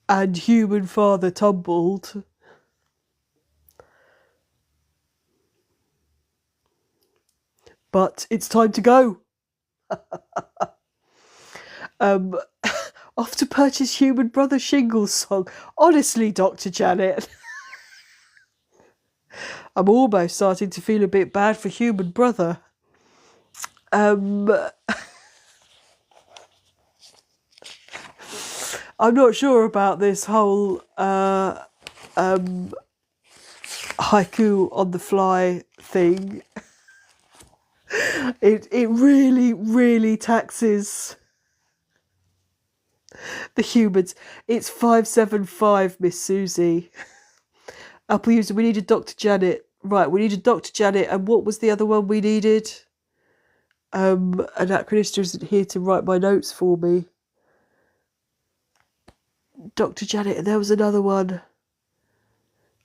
And human father tumbled. But it's time to go. Off to purchase Human Brother Shingles song. Honestly, Dr. Janet. I'm almost starting to feel a bit bad for Human Brother. I'm not sure about this whole haiku on the fly thing. It really, really taxes the humans. It's 575, Miss Susie. Apple user, we needed Dr. Janet. Right, we needed Dr. Janet, and what was the other one we needed? Anachronista isn't here to write my notes for me. Dr. Janet, and there was another one.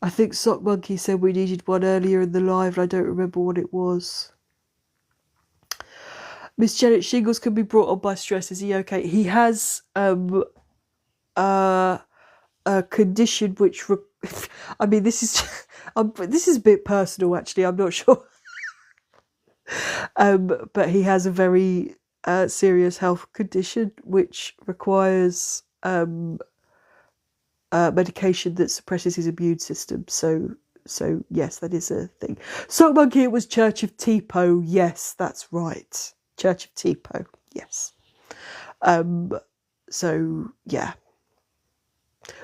I think Sock Monkey said we needed one earlier in the live, and I don't remember what it was. Miss Janet, shingles can be brought on by stress. Is he okay? He has a condition which... I mean, this is a bit personal, actually. I'm not sure. But he has a very serious health condition which requires medication that suppresses his immune system. So yes, that is a thing. Sock Monkey, it was Church of Teepo. Yes, that's right. Church of Teepo. Yes. So yeah.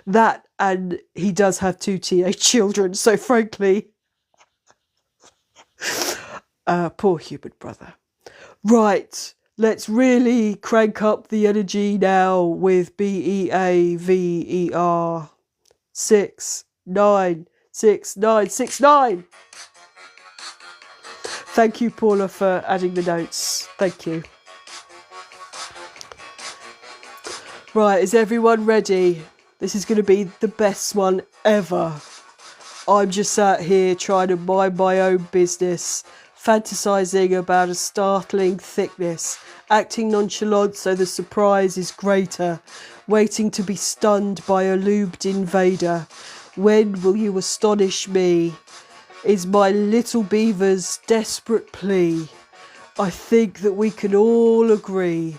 That, and he does have 2 teenage children. So frankly, poor human brother. Right. Let's really crank up the energy now with BEAVER 696969. Thank you, Paula, for adding the notes. Thank you. Right, is everyone ready? This is going to be the best one ever. I'm just sat here trying to mind my own business, fantasizing about a startling thickness, acting nonchalant so the surprise is greater, waiting to be stunned by a lubed invader. When will you astonish me? Is my little beaver's desperate plea. I think that we can all agree.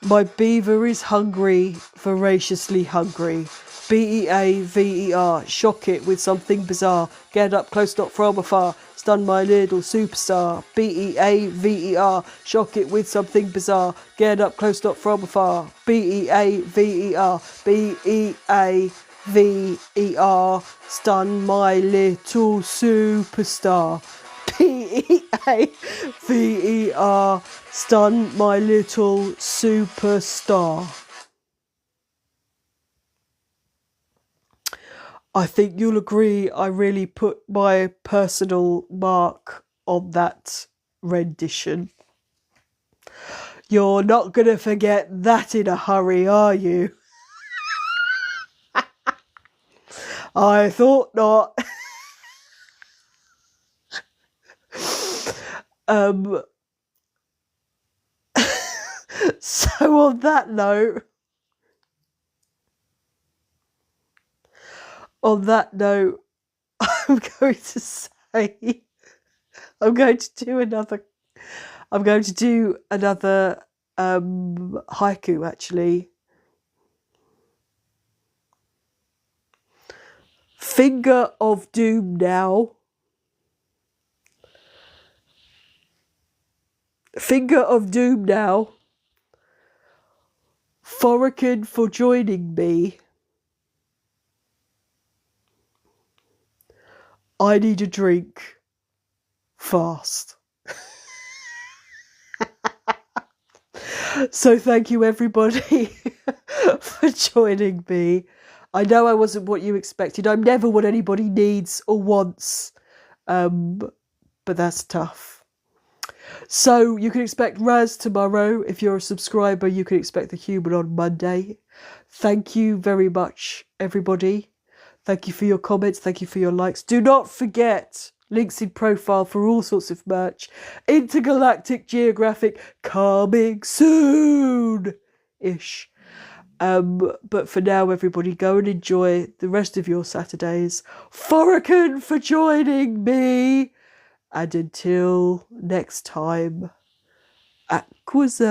My beaver is hungry, voraciously hungry. BEAVER, shock it with something bizarre. Get up close, not from afar. Stun my little superstar. BEAVER, shock it with something bizarre. Get up close, not from afar. BEAVER, BEAVER, stun my little superstar. BEAVER, stun my little superstar. I think you'll agree I really put my personal mark on that rendition. You're not going to forget that in a hurry, are you? I thought not. So on that note, I'm going to say, I'm going to do another haiku, actually. Finger of doom now. Finger of doom now. Forrican for joining me. I need a drink. Fast. So thank you, everybody, for joining me. I know I wasn't what you expected. I'm never what anybody needs or wants. But that's tough. So you can expect Raz tomorrow. If you're a subscriber, you can expect The Human on Monday. Thank you very much, everybody. Thank you for your comments. Thank you for your likes. Do not forget, links in profile for all sorts of merch. Intergalactic Geographic coming soon-ish. But for now, everybody, go and enjoy the rest of your Saturdays. Forrican for joining me. And until next time, acquisite.